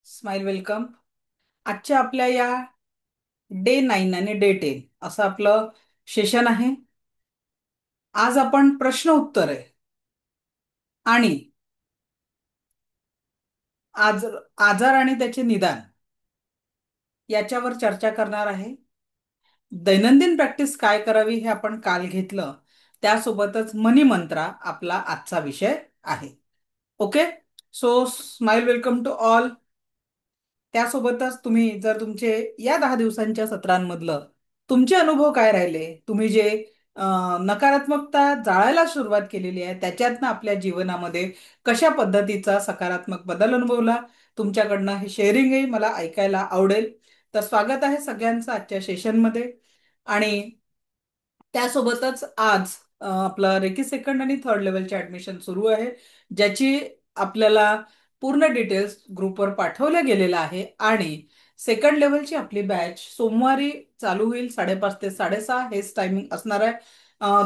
Smile welcome. आजच्या आपल्या या डे 9 आणि डे 10 असं आपलं सेशन आहे. आज आपण प्रश्न उत्तर आहे आणि आज आजार आणि त्याचे निदान याच्यावर चर्चा करणार आहे. दैनंदिन प्रॅक्टिस काय करावी हे आपण काल घेतलं. त्यासोबतच मनी मंत्रा आपला आजचा विषय आहे. Okay. So smile welcome to all. त्यासोबतच तुम्ही जर तुमचे या 10 दिवसांच्या सत्रांमधलं तुमचे अनुभव काय राहिले, तुम्ही जे नकारात्मकता जाळायला सुरुवात केलेली आहे त्याच्यातनं आपल्या जीवनामध्ये कशा पद्धतीचा सकारात्मक बदल अनुभवला, तुमच्याकडनं हे शेअरिंगही मला ऐकायला आवडेल. तर स्वागत आहे सगळ्यांचं आजच्या सेशनमध्ये. आणि त्यासोबतच आज आपलं रेकी सेकंड आणि थर्ड लेवलचे ऍडमिशन सुरू आहे, ज्याची आपल्याला पूर्ण डिटेल्स ग्रुपवर पाठवल्या गेलेला आहे. आणि सेकंड लेवलची आपली बॅच सोमवारी चालू होईल, 5:30 ते 6:30 हेच टायमिंग असणार आहे.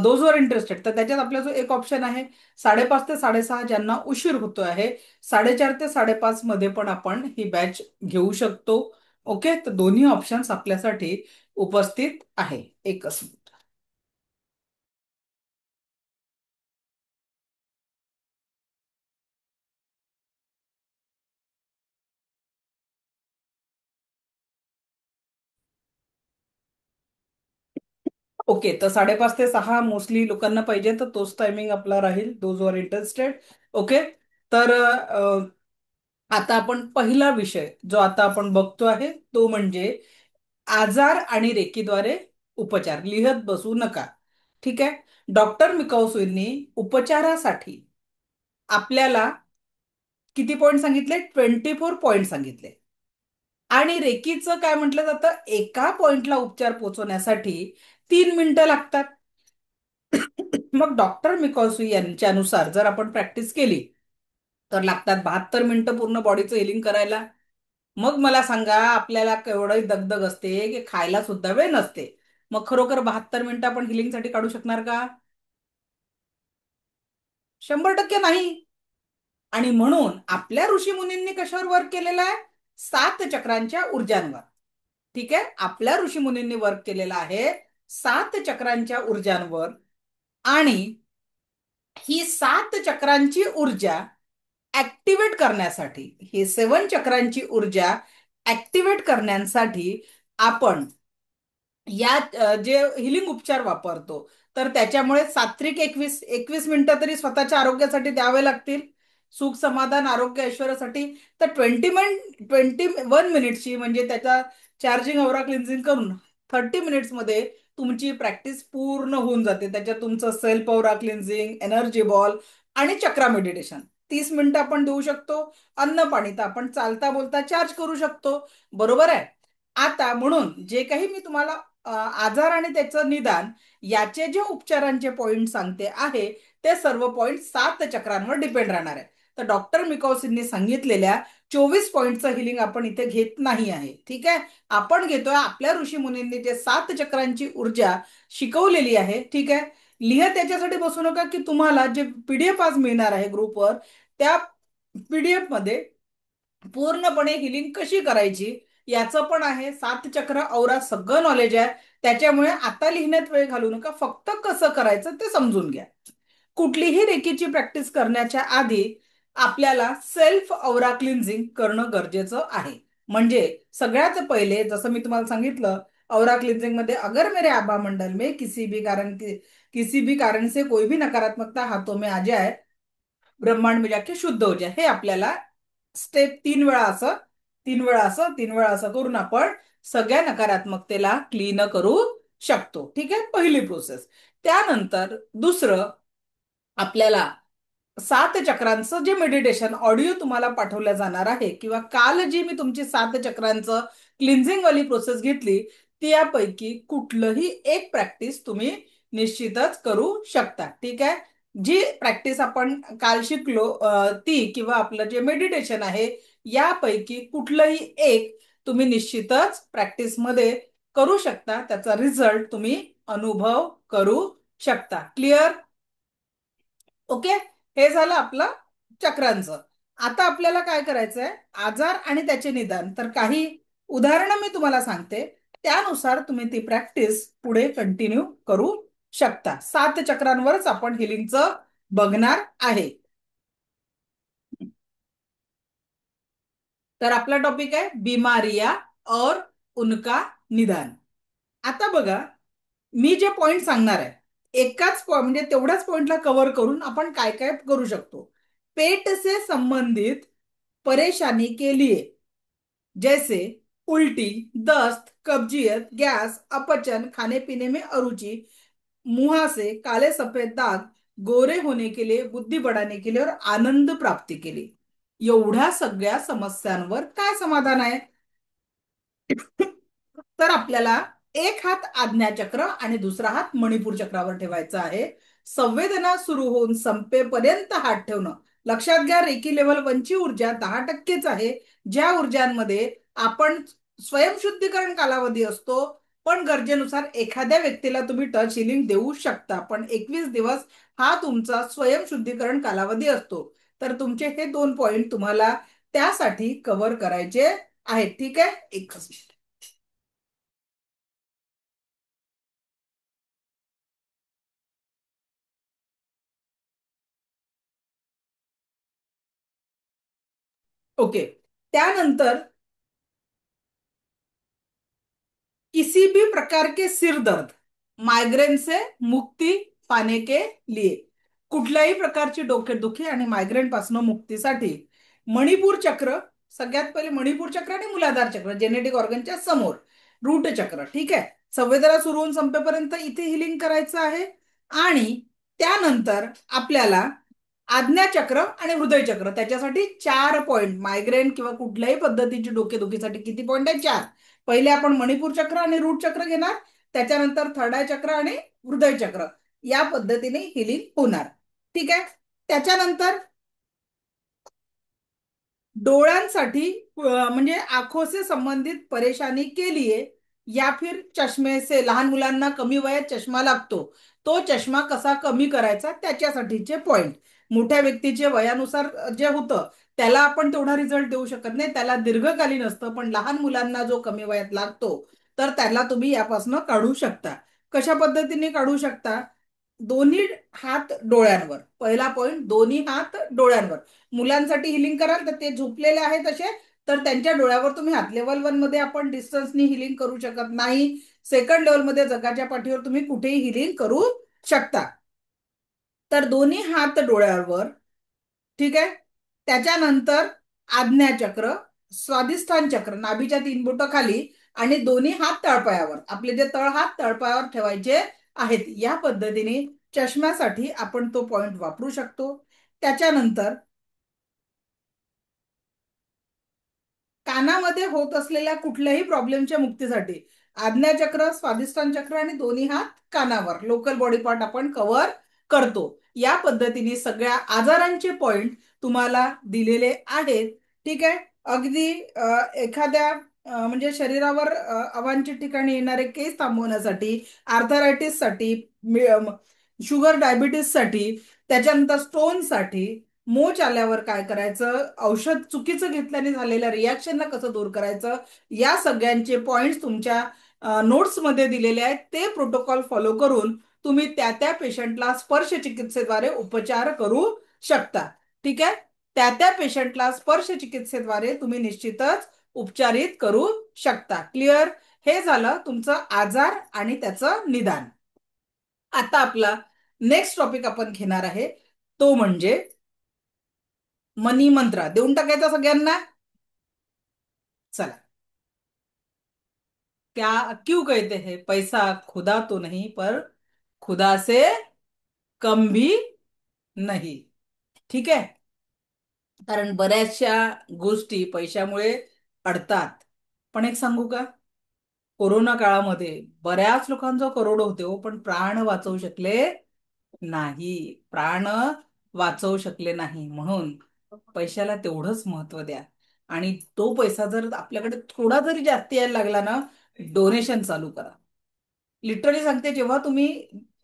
दोज वर इंटरेस्टेड तर त्याच्यात आपला जो एक ऑप्शन आहे 5:30 ते 6:30, ज्यांना उशीर होतो आहे 4:30 ते 5:30 मध्ये पण आपण ही बॅच घेऊ शकतो. ओके, तर दोन्ही ऑप्शन्स आपल्यासाठी उपस्थित आहे. एकच मिनिट. ओके, तर 5:30 ते 6 मोस्टली लोकांना पाहिजे, तर तोच टायमिंग आपला राहील दोज वर इंटरेस्टेड. ओके. तर आता आपण पहिला विषय जो आता आपण बघतो आहे तो म्हणजे आजार आणि रेकीद्वारे उपचार. लिहत बसू नका. ठीक आहे. डॉक्टर मिकाउसूंनी उपचारासाठी आपल्याला किती पॉइंट सांगितले? 24 पॉइंट सांगितले. आणि रेकीचं काय म्हटलं जातं? एका पॉइंटला उपचार पोहोचवण्यासाठी 3 मिनिटं लागतात. मग डॉक्टर मिकॉसू यांच्या नुसार जर आपण प्रॅक्टिस केली तर लागतात 72 मिनिटं पूर्ण बॉडीचं हिलिंग करायला. मग मला सांगा, आपल्याला केवढी दगदग असते की खायला सुद्धा वेळ नसते, मग खरोखर 72 मिनिटं आपण हिलिंगसाठी काढू शकणार का? 100% नाही. आणि म्हणून आपल्या ऋषीमुनींनी कशावर वर्क केलेलं आहे? 7 चक्रांच्या ऊर्जांवर. ठीक आहे. आपल्या ऋषीमुनींनी वर्क केलेलं आहे 7 चक्रांच्या ऊर्जांवर. आणि ही 7 चक्रांची ऊर्जा ऍक्टिवेट करण्यासाठी, ही 7 चक्रांची ऊर्जा ऍक्टिवेट करण्यासाठी आपण या जे हिलिंग उपचार वापरतो, तर त्याच्यामुळे सात्विक 21 21 मिनिटं तरी स्वतःच्या आरोग्यासाठी द्यावे लागतील. सुख समाधान आरोग्य ऐश्वर्यासाठी. तर 21 मिनिट्सची म्हणजे त्याचा चार्जिंग ओरा क्लिन्झिंग करून 30 मिनिट्स मध्ये तुमची प्रॅक्टिस पूर्ण होऊन जाते. त्याच्यात तुमचं सेल्फ ओरा क्लिन्झिंग, एनर्जी बॉल आणि चक्रा मेडिटेशन 30 मिनिटं आपण देऊ शकतो. अन्न पाणी तर आपण चालता बोलता चार्ज करू शकतो. बरोबर आहे. आता म्हणून जे काही मी तुम्हाला आजार आणि त्याचं निदान याचे जे उपचारांचे पॉइंट सांगते आहे, ते सर्व पॉइंट 7 चक्रांवर डिपेंड राहणार आहे. तर डॉक्टर मिकॉसिननी सांगितलेल्या 24 पॉइंटचं हिलिंग आपण इथे घेत नाही आहे. ठीक आहे. आपण घेतोय आपल्या ऋषी मुनींनी जे 7 चक्रांची ऊर्जा शिकवलेली आहे. ठीक आहे. लिहत त्याच्यासाठी बसू नका की तुम्हाला जे पीडीएफ आज मिळणार आहे ग्रुपवर, त्या पीडीएफ मध्ये पूर्णपणे हिलिंग कशी करायची याचं पण आहे. 7 चक्र औरा सगळं नॉलेज आहे. त्याच्यामुळे आता लिहिण्यात वेळ घालू नका, फक्त कसं करायचं ते समजून घ्या. कुठलीही रेकीची प्रॅक्टिस करण्याच्या आधी आपल्याला सेल्फ औरा क्लिन्झिंग करणं गरजेचं आहे. म्हणजे सगळ्यात पहिले जसं मी तुम्हाला सांगितलं, औरा क्लिन्झिंग मध्ये अगर मेरे आभा मंडल में किसी भी कारण से कोई भी नकारात्मकता हाथों में आ जाए, ब्रह्मांड में जाके शुद्ध हो जाए, हे आपल्याला स्टेप 3 वेळा असं 3 वेळा असं 3 वेळा असं करून आपण सगळ्या नकारात्मकतेला क्लीन करू शकतो. ठीक आहे. पहिली प्रोसेस. त्यानंतर दुसरं, आपल्याला 7 चक्रांचं जे मेडिटेशन ऑडिओ तुम्हाला पाठवलं जाणार आहे, किंवा काल जी मी तुमची 7 चक्रांचं क्लिन्झिंग वाली प्रोसेस घेतली, त्यापैकी कुठलंही एक प्रॅक्टिस तुम्ही निश्चितच करू शकता. ठीक आहे. जी प्रॅक्टिस आपण काल शिकलो ती, किंवा आपलं जे मेडिटेशन आहे, यापैकी कुठलंही एक तुम्ही निश्चितच प्रॅक्टिसमध्ये करू शकता. त्याचा रिझल्ट तुम्ही अनुभव करू शकता. क्लिअर? ओके. हे झालं आपलं चक्रांचं. आता आपल्याला काय करायचंय, आजार आणि त्याचे निदान. तर काही उदाहरणं मी तुम्हाला सांगते, त्यानुसार तुम्ही ती प्रॅक्टिस पुढे कंटिन्यू करू शकता. 7 चक्रांवरच आपण हिलिंगचं बघणार आहे. तर आपला टॉपिक आहे बीमारिया और उनका निदान. आता बघा, मी जे पॉइंट सांगणार आहे, म्हणजे तेवढ्याच पॉइंटला कव्हर करून आपण काय काय करू शकतो. पेट से संबंधित परेशानी के लिए, जैसे उल्टी, दस्त, कब्जियत, गैस, अपचन, खाने पीने में अरुचि, मुहासे, काले सफेद दाग, गोरे होने के लिए, बुद्धी बढ़ाने के लिए और आनंद प्राप्ति के लिए, एवढ्या सगळ्या समस्यांवर काय समाधान आहे. तर आपल्याला एक हात आज्ञाचक्र आणि दुसरा हात मणिपूर चक्रावर ठेवायचा आहे. संवेदना सुरू होऊन संपेपर्यंत हात ठेवणं. लक्षात घ्या, रेकी लेवल 1ची ऊर्जा 10%च आहे, ज्या ऊर्जांमध्ये आपण स्वयंशुद्धीकरण कालावधी असतो. पण गरजेनुसार एखाद्या व्यक्तीला तुम्ही टच हिलिंग देऊ शकता, पण 21 दिवस हा तुमचा स्वयंशुद्धीकरण कालावधी असतो. तर तुमचे हे 2 पॉइंट तुम्हाला त्यासाठी कव्हर करायचे आहेत. ठीक आहे, एकच. ओके. त्यानंतर किसी भी प्रकार के सिर दर्द, मायग्रेन से मुक्ती पाने के लिए, कुठल्याही प्रकारची डोकेदुखी आणि मायग्रेन पासून मुक्तीसाठी मणिपूर चक्र, सगळ्यात पहिले मणिपूर चक्र आणि मूलाधार चक्र, जेनेटिक ऑर्गनच्या समोर रूट चक्र. ठीक आहे, संवेदना सुरू होऊन संपेपर्यंत इथे हिलिंग करायचं आहे. आणि त्यानंतर आपल्याला आज्ञाचक्र आणि हृदय चक्र, त्याच्यासाठी 4 पॉइंट. मायग्रेन किंवा कुठल्याही पद्धतीची डोकेदुखीसाठी किती पॉइंट आहे, 4. पहिले आपण मणिपूर चक्र आणि रूट चक्र घेणार, त्याच्यानंतर थर्ड आय चक्र आणि हृदय चक्र, या पद्धतीने हिलिंग होणार. ठीक आहे. त्याच्यानंतर डोळ्यांसाठी म्हणजे आंखों से संबंधित परेशानी के लिए या फिर चष्मे से, लहान मुलांना कमी वयात चष्मा लागतो, तो चष्मा कसा कमी करायचा त्याच्यासाठीचे पॉइंट. मोठ्या व्यक्तीचे वयानुसार जे होतं त्याला आपण तेवढा रिझल्ट देऊ शकत नाही, त्याला दीर्घकालीन असतं. पण लहान मुलांना जो कमी वयात लागतो तर त्याला तुम्ही यापासून काढू शकता. कशा पद्धतीने काढू शकता, दोन्ही हात डोळ्यांवर. पहिला पॉइंट, दोन्ही हात डोळ्यांवर. मुलांसाठी हिलिंग कराल तर ते झोपलेले आहेत असे, तर त्यांच्या डोळ्यावर तुम्ही हात. लेवल 1 मध्ये आपण डिस्टन्सनी हिलिंग करू शकत नाही. सेकंड लेवल मध्ये जगाच्या पाठीवर तुम्ही कुठेही हिलिंग करू शकता. तर दोन्ही हात डोळ्यावर. ठीक आहे. त्याच्यानंतर आज्ञाचक्र, स्वाधिष्ठान चक्र, नाभीच्या 3 बोटं खाली आणि दोन्ही हात तळपायावर. आपले जे तळ हात तळपायावर ठेवायचे आहेत. या पद्धतीने चष्म्यासाठी आपण तो पॉइंट वापरू शकतो. त्याच्यानंतर कानामध्ये होत असलेल्या कुठल्याही प्रॉब्लेमच्या मुक्तीसाठी आज्ञाचक्र, स्वाधिष्ठान चक्र आणि दोन्ही हात कानावर, लोकल बॉडी पार्ट आपण कव्हर करतो. या पद्धतीने सगळ्या आजारांचे पॉइंट तुम्हाला दिलेले आहेत. ठीक आहे. अगदी एखाद्या म्हणजे शरीरावर अवांछित ठिकाणी येणारे केस थांबवण्यासाठी, आर्थरायटिस साठी, शुगर डायबिटीस साठी, त्याच्यानंतर स्टोन साठी, मोच आल्यावर काय करायचं, औषध चुकीचं घेतल्याने झालेल्या रिॲक्शनला कसं दूर करायचं, या सगळ्यांचे पॉइंट्स तुमच्या नोट्समध्ये दिलेले आहेत. ते प्रोटोकॉल फॉलो करून तुम्ही त्या त्या पेशंटला स्पर्श चिकित्सेद्वारे उपचार करू शकता. ठीक आहे. त्या त्या पेशंटला स्पर्श चिकित्सेद्वारे तुम्ही निश्चितच उपचारित करू शकता. क्लिअर. हे झालं तुमचं आजार आणि त्याचं निदान. आता आपला नेक्स्ट टॉपिक आपण घेणार आहे, तो म्हणजे मनी मंत्र. देऊन टाकायचा सगळ्यांना. चला. क्या क्यों कहते हैं, पैसा खुदा तो नहीं पर खुदा से कम भी नहीं. ठीक आहे. कारण बऱ्याचशा गोष्टी पैशामुळे अडतात. पण एक सांगू का, कोरोना काळामध्ये बऱ्याच लोकांचा करोड होते हो, पण प्राण वाचवू शकले नाही. प्राण वाचवू शकले नाही. म्हणून पैशाला तेवढंच महत्व द्या. आणि तो पैसा जर आपल्याकडे थोडा जरी जास्त यायला लागला ना, डोनेशन चालू करा. लिटरली सांगते, जेव्हा तुम्ही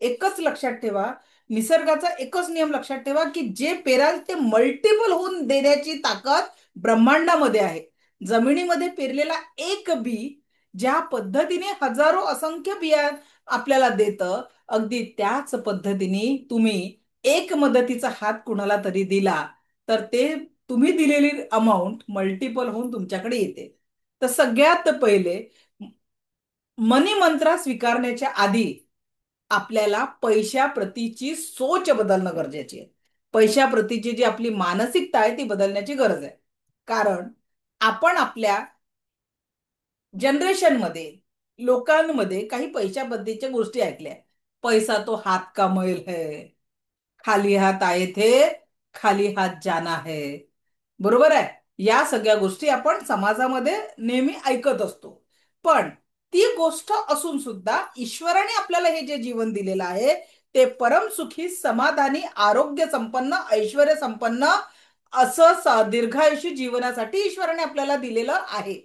एकच लक्षात ठेवा, निसर्गाचा एकच नियम लक्षात ठेवा, की जे पेराल ते मल्टिपल होऊन देण्याची ताकद ब्रह्मांडामध्ये आहे. जमिनीमध्ये पेरलेला एक बी ज्या पद्धतीने हजारो असंख्य बिया आपल्याला देतं, अगदी त्याच पद्धतीने तुम्ही एक मदतीचा हात कुणाला तरी दिला तर ते तुम्ही दिलेली अमाऊंट मल्टिपल होऊन तुमच्याकडे येते. तर सगळ्यात पहिले मनी मंत्रा स्वीकारण्याच्या आधी आपल्याला पैशाप्रतीची सोच बदलणं गरजेची आहे. पैशाप्रतीची जी आपली मानसिकता आहे ती बदलण्याची गरज आहे. कारण आपण आपल्या जनरेशनमध्ये लोकांमध्ये काही पैशाबद्दलच्या गोष्टी ऐकल्या. पैसा तो हात का मैल है, खाली हात आए थे, खाली हात जाना है. बरोबर आहे. या सगळ्या गोष्टी आपण समाजामध्ये नेहमी ऐकत असतो. पण ती गोष्ट असून सुद्धा ईश्वराने आपल्याला हे जे जीवन दिलेलं आहे ते परमसुखी, समाधानी, आरोग्य संपन्न, ऐश्वर्य संपन्न असं दीर्घायुषी जीवनासाठी ईश्वराने आपल्याला दिलेलं आहे.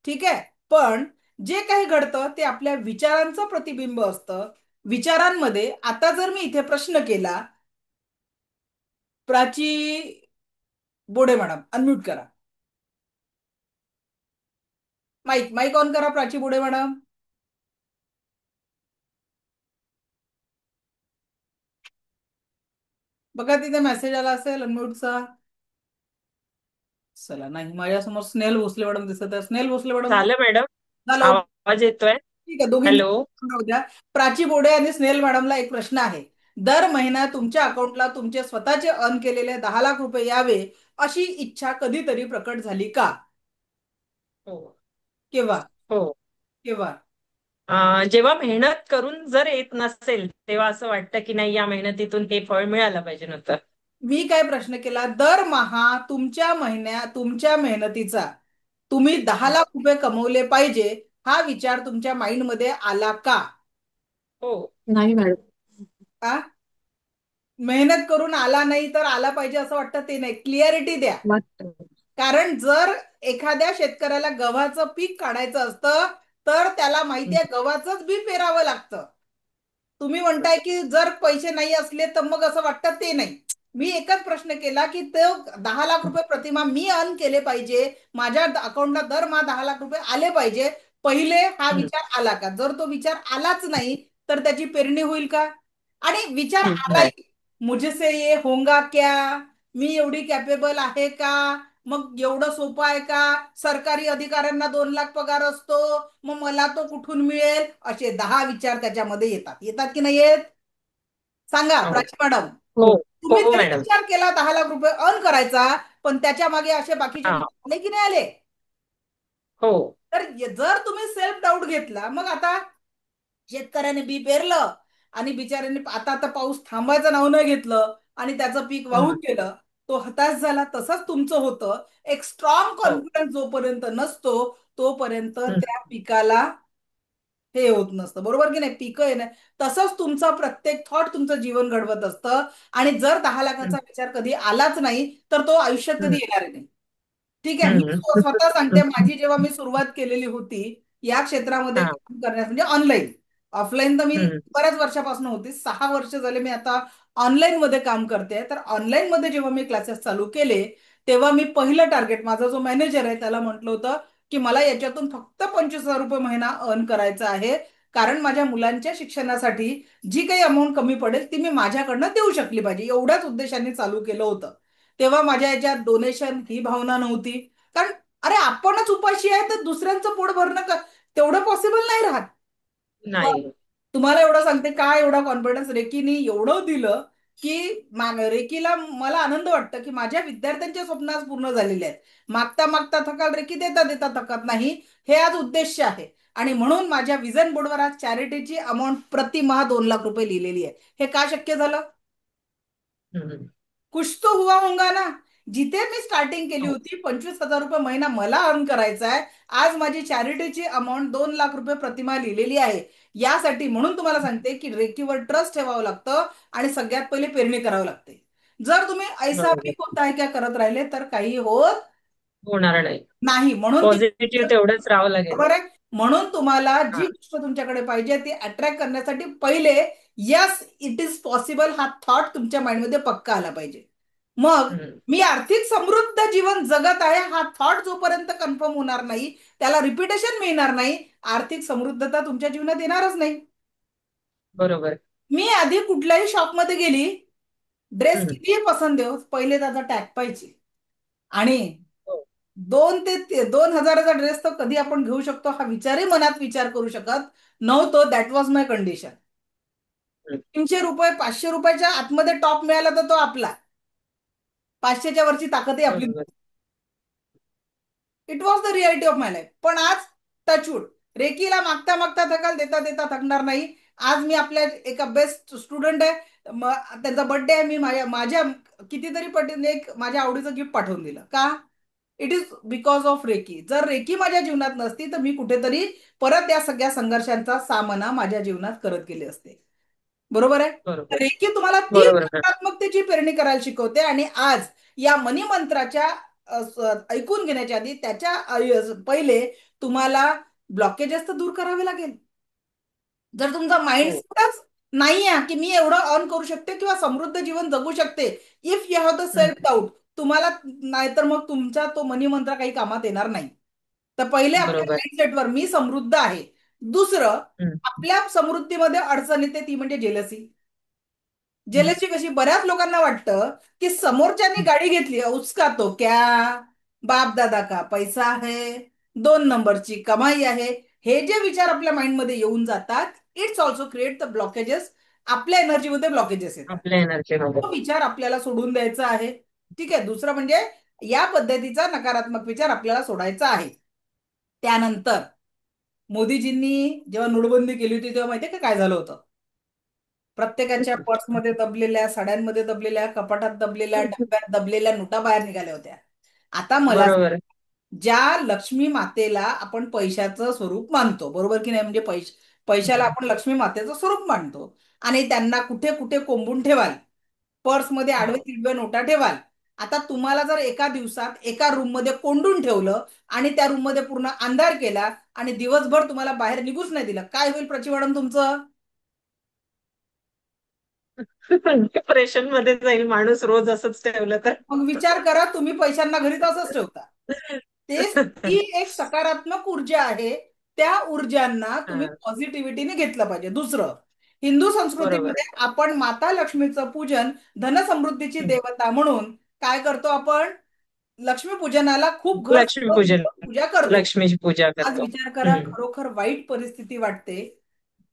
ठीक आहे. पण जे काही घडतं ते आपल्या विचारांचं प्रतिबिंब असतं. विचारांमध्ये आता जर मी इथे प्रश्न केला, प्राची बोडे मॅडम अनम्यूट करा. माईक माईक ऑन करा प्राची बोडे मॅडम. बघा तिथे मेसेज आला असेल अनम्यूटचा. चला नाही, माझ्यासमोर स्नेल भोसले मॅडम दिसत आहे. स्नेल भोसले मॅडम झालं मॅडम. झालं. आवाज येतोय? ठीक आहे, दोघींची हॅलो. राहू द्या. प्राची बोडे आणि स्नेल मॅडमला एक प्रश्न आहे. दर महिना तुमच्या अकाउंटला तुमचे स्वतःचे अर्न केलेले 10 लाख रुपये यावे अशी इच्छा कधीतरी प्रकट झाली का? हो. केव्हा? हो. केव्हा? जेव्हा मेहनत करून जर येत नसेल तेव्हा असं वाटतं की नाही, या मेहनतीतून हे फळ मिळायला पाहिजे नव्हतं. मी काय प्रश्न केला, दरमहा तुमच्या मेहनतीचा तुम्ही 10 लाख रुपये कमवले पाहिजे हा विचार तुमच्या माइंड मध्ये आला का? हो. नाही मॅडम. आ मेहनत करून आला नाही तर आला पाहिजे असं वाटतं ते नाही. क्लिअरिटी द्या. वाटतं. कारण जर एखाद्या शेतकऱ्याला गव्हाचं पीक काढायचं असतं तर त्याला माहितीये गव्हाचंच बी पेरावं लागतं. तुम्ही म्हणताय की जर पैसे नाही असले तर मग असं वाटतं ते नाही. मी एकच प्रश्न केला की तो 10 लाख रुपये प्रतिमा मी अर्न केले पाहिजे, माझ्या अकाउंटला दरमहा 10 लाख रुपये आले पाहिजे, पहिले हा हम्म. विचार आला का? जर तो विचार आलाच नाही तर त्याची पेरणी होईल का? आणि विचार आलाय, नाही. मुझसे ये होगा क्या, मी एवढी कॅपेबल आहे का, मग एवढं सोपं आहे का, सरकारी अधिकाऱ्यांना 2 लाख पगार असतो, मग मला तो कुठून मिळेल, असे 10 विचार त्याच्यामध्ये येतात. येतात की नाही येत? सांगा हो. प्राची मॅडम. हो. तुम्ही हो जरी मॅडम. विचार केला 10 लाख रुपये अर्न करायचा, पण त्याच्या मागे असे बाकीचे हा. विचार आले की नाही आले? हो. तर जर तुम्ही सेल्फ डाऊट घेतला, मग आता शेतकऱ्याने बी पेरलं आणि बिचाऱ्याने आता आता पाऊस थांबायचं नाव न घेतलं आणि त्याचं पीक वाहून हम्म. गेलं, तो हताश झाला. तसंच तुमचं होतं. एक स्ट्रॉंग हो. कॉन्फिडन्स जोपर्यंत नसतो तोपर्यंत हम्म. त्या पिकाला हे होत नसतं. बरोबर की नाही? पिकं येणं तसंच तुमचा प्रत्येक थॉट तुमचं जीवन घडवत असतं. आणि जर 10 लाखाचा हम्म. विचार कधी आलाच नाही तर तो आयुष्यात कधी हम्म. येणार नाही. ठीक आहे. मी हम्म. स्वतः सांगते, माझी जेव्हा मी सुरुवात केलेली होती या क्षेत्रामध्ये हा. काम करण्यास, म्हणजे ऑनलाईन, ऑफलाईन तर मी हम्म. बऱ्याच वर्षापासून होती. 6 वर्ष झाले मी आता ऑनलाईन मध्ये काम करते. तर ऑनलाईन मध्ये जेव्हा मी क्लासेस चालू केले तेव्हा मी पहिलं टार्गेट, माझा जो मॅनेजर आहे त्याला म्हटलं होतं की मला याच्यातून फक्त 25,000 रुपये महिना अर्न करायचा आहे. कारण माझ्या मुलांच्या शिक्षणासाठी जी काही अमाऊंट कमी पडेल ती मी माझ्याकडनं देऊ शकली पाहिजे, एवढ्याच उद्देशाने चालू केलं होतं. तेव्हा माझ्या याच्यात डोनेशन ही भावना नव्हती. कारण अरे आपणच उपाशी आहे तर दुसऱ्यांचं पोट भरणं तेवढं पॉसिबल नाही राहत. पण नाही. तुम्हाला एवढं सांगते, काय एवढा कॉन्फिडन्स रेकीने एवढं दिलं की रेकीला मला आनंद वाटतं की माझ्या विद्यार्थ्यांच्या स्वप्न आज पूर्ण झालेले आहेत. मागता मागता थकाल रेकी, देता देता थकत नाही, हे आज उद्देश आहे. आणि म्हणून माझ्या विजन बोर्डवर आज चॅरिटीची अमाऊंट प्रतिमाह 2 लाख रुपये लिहिलेली आहे. हे का शक्य झालं? हम्म. कुछ तो हुआ होगा ना. जिथे मी स्टार्टिंग केली हो. होती 25,000 रुपये महिना मला अर्न करायचा आहे, आज माझी चॅरिटीची अमाऊंट 2 लाख रुपये प्रतिमा लिहिलेली आहे. यासाठी म्हणून तुम्हाला सांगते की रेकीवर ट्रस्ट ठेवावं लागतं आणि सगळ्यात पहिले पेरणी करावी लागते. जर तुम्ही ऐसा भी बरोबर. होता है क्या करत राहिले तर काही होत होणार नाही. नाही. म्हणून ती पॉझिटिव्ह तेवढंच राहावं लागेल. बरोबर आहे. म्हणून तुम्हाला जी हा. गोष्ट तुमच्याकडे पाहिजे ती अट्रॅक्ट करण्यासाठी पहिले यस इट इज पॉसिबल हा थॉट तुमच्या माइंडमध्ये पक्का आला पाहिजे. मग हम्म. मी आर्थिक समृद्ध जीवन जगत आहे हा थॉट जोपर्यंत कन्फर्म होणार नाही, त्याला रिपिटेशन मिळणार नाही, आर्थिक समृद्धता तुमच्या जीवनात येणारच नाही. बरोबर. मी आधी कुठल्याही शॉपमध्ये गेली, ड्रेस हम्म. कितीही पसंत येऊ, पहिले त्याचा टॅग पाहिजे. आणि हो. 2 हजाराचा ड्रेस तर कधी आपण घेऊ शकतो हा विचारही मनात विचार करू शकत नव्हतो. That was my condition. हम्म. 300 रुपये 500 रुपयाच्या आतमध्ये टॉप मिळाला तर तो आपला, 500च्या वरची ताकदही आपली. बरोबर. It was the reality of my life. पण आज टचवूड, रेकीला मागता मागता थकाल, देता देता थकणार नाही. आज मी आपल्या एका बेस्ट स्टुडंट आहे, त्यांचा बर्थडे आहे, मी माझ्या माझ्या कितीतरी पटीने एक माझ्या आवडीचं गिफ्ट पाठवून दिलं. का? It is because of Reiki. जर रेकी माझ्या जीवनात नसती तर मी कुठेतरी परत या सगळ्या संघर्षांचा सामना माझ्या जीवनात करत गेले असते. बरोबर आहे. बरोबर. रेकी तुम्हाला ती बरोबर मॅडम. सकारात्मकतेची पेरणी करायला शिकवते. आणि आज या मनी मंत्राच्या ऐकून घेण्याच्या आधी त्याच्या पहिले तुम्हाला ब्लॉकेजेस तर दूर करावे लागेल. जर तुमचा माइंड हो. नाही आहे की मी एवढं अर्न करू शकते किंवा समृद्ध जीवन जगू शकते, इफ यू हॅव द हम्म. सेल्फ डाऊट, तुम्हाला नाहीतर मग तुमचा तो मनी मंत्र काही कामात येणार नाही. तर पहिले आपल्या बरोबर. माइंडसेटवर मी समृद्ध आहे. दुसरं, हम्म. आपल्या समृद्धीमध्ये अडचण येते ती म्हणजे जेलसी. हम्म. जेलसी कशी? बऱ्याच लोकांना वाटतं की समोरच्यानी हम्म. गाडी घेतली, उसका तो क्या, बाप दादा का पैसा है, 2 नंबरची कमाई आहे, हे जे विचार आपल्या माइंडमध्ये येऊन जातात, it's also create the blockages. आपल्या एनर्जीमध्ये ब्लॉकेजेस येतात. आपल्या एनर्जी मध्ये. तो विचार आपल्याला सोडून द्यायचा आहे. ठीक आहे. दुसरं म्हणजे या पद्धतीचा नकारात्मक विचार आपल्याला सोडायचा आहे. त्यानंतर मोदीजींनी जेव्हा नोटबंदी केली होती तेव्हा माहितीये का काय झालं होतं? प्रत्येकाच्या पर्समध्ये दबलेल्या, साड्यांमध्ये दबलेल्या, कपाटात दबलेल्या, डब्यात दबलेल्या नोटा बाहेर निघाल्या होत्या. आता मला बरोबर. ज्या लक्ष्मी मातेला आपण पैशाचं स्वरूप मानतो, बरोबर की नाही? म्हणजे पैशाला हम्म. आपण लक्ष्मी मातेचं स्वरूप मानतो आणि त्यांना कुठे कुठे कोंबून ठेवाल, पर्समध्ये आडवे हो. तिडवे नोटा ठेवाल. आता तुम्हाला जर एका दिवसात एका रूम मध्ये कोंडून ठेवलं आणि त्या रूम मध्ये पूर्ण अंधार केला आणि दिवसभर तुम्हाला बाहेर निघूच नाही दिलं, काय होईल प्रतिवादन तुमचं? डिप्रेशन मध्ये जाईल माणूस रोज असंच ठेवलं तर. मग विचार करा, तुम्ही पैशांना घरी तसंच ठेवता. तेच ही एक सकारात्मक ऊर्जा आहे. त्या ऊर्जांना तुम्ही हा. पॉझिटिव्हिटीने घेतलं पाहिजे. दुसरं, हिंदू बरोबर. संस्कृतीमध्ये आपण माता लक्ष्मीचं पूजन धनसमृद्धीची हम्म. देवता म्हणून काय करतो आपण? लक्ष्मी पूजनाला खूप घर सजवून लक्ष्मीपूजन. पूजा करतो. लक्ष्मीची पूजा आज करतो. विचार करा, हम्म. खरोखर वाईट परिस्थिती वाटते.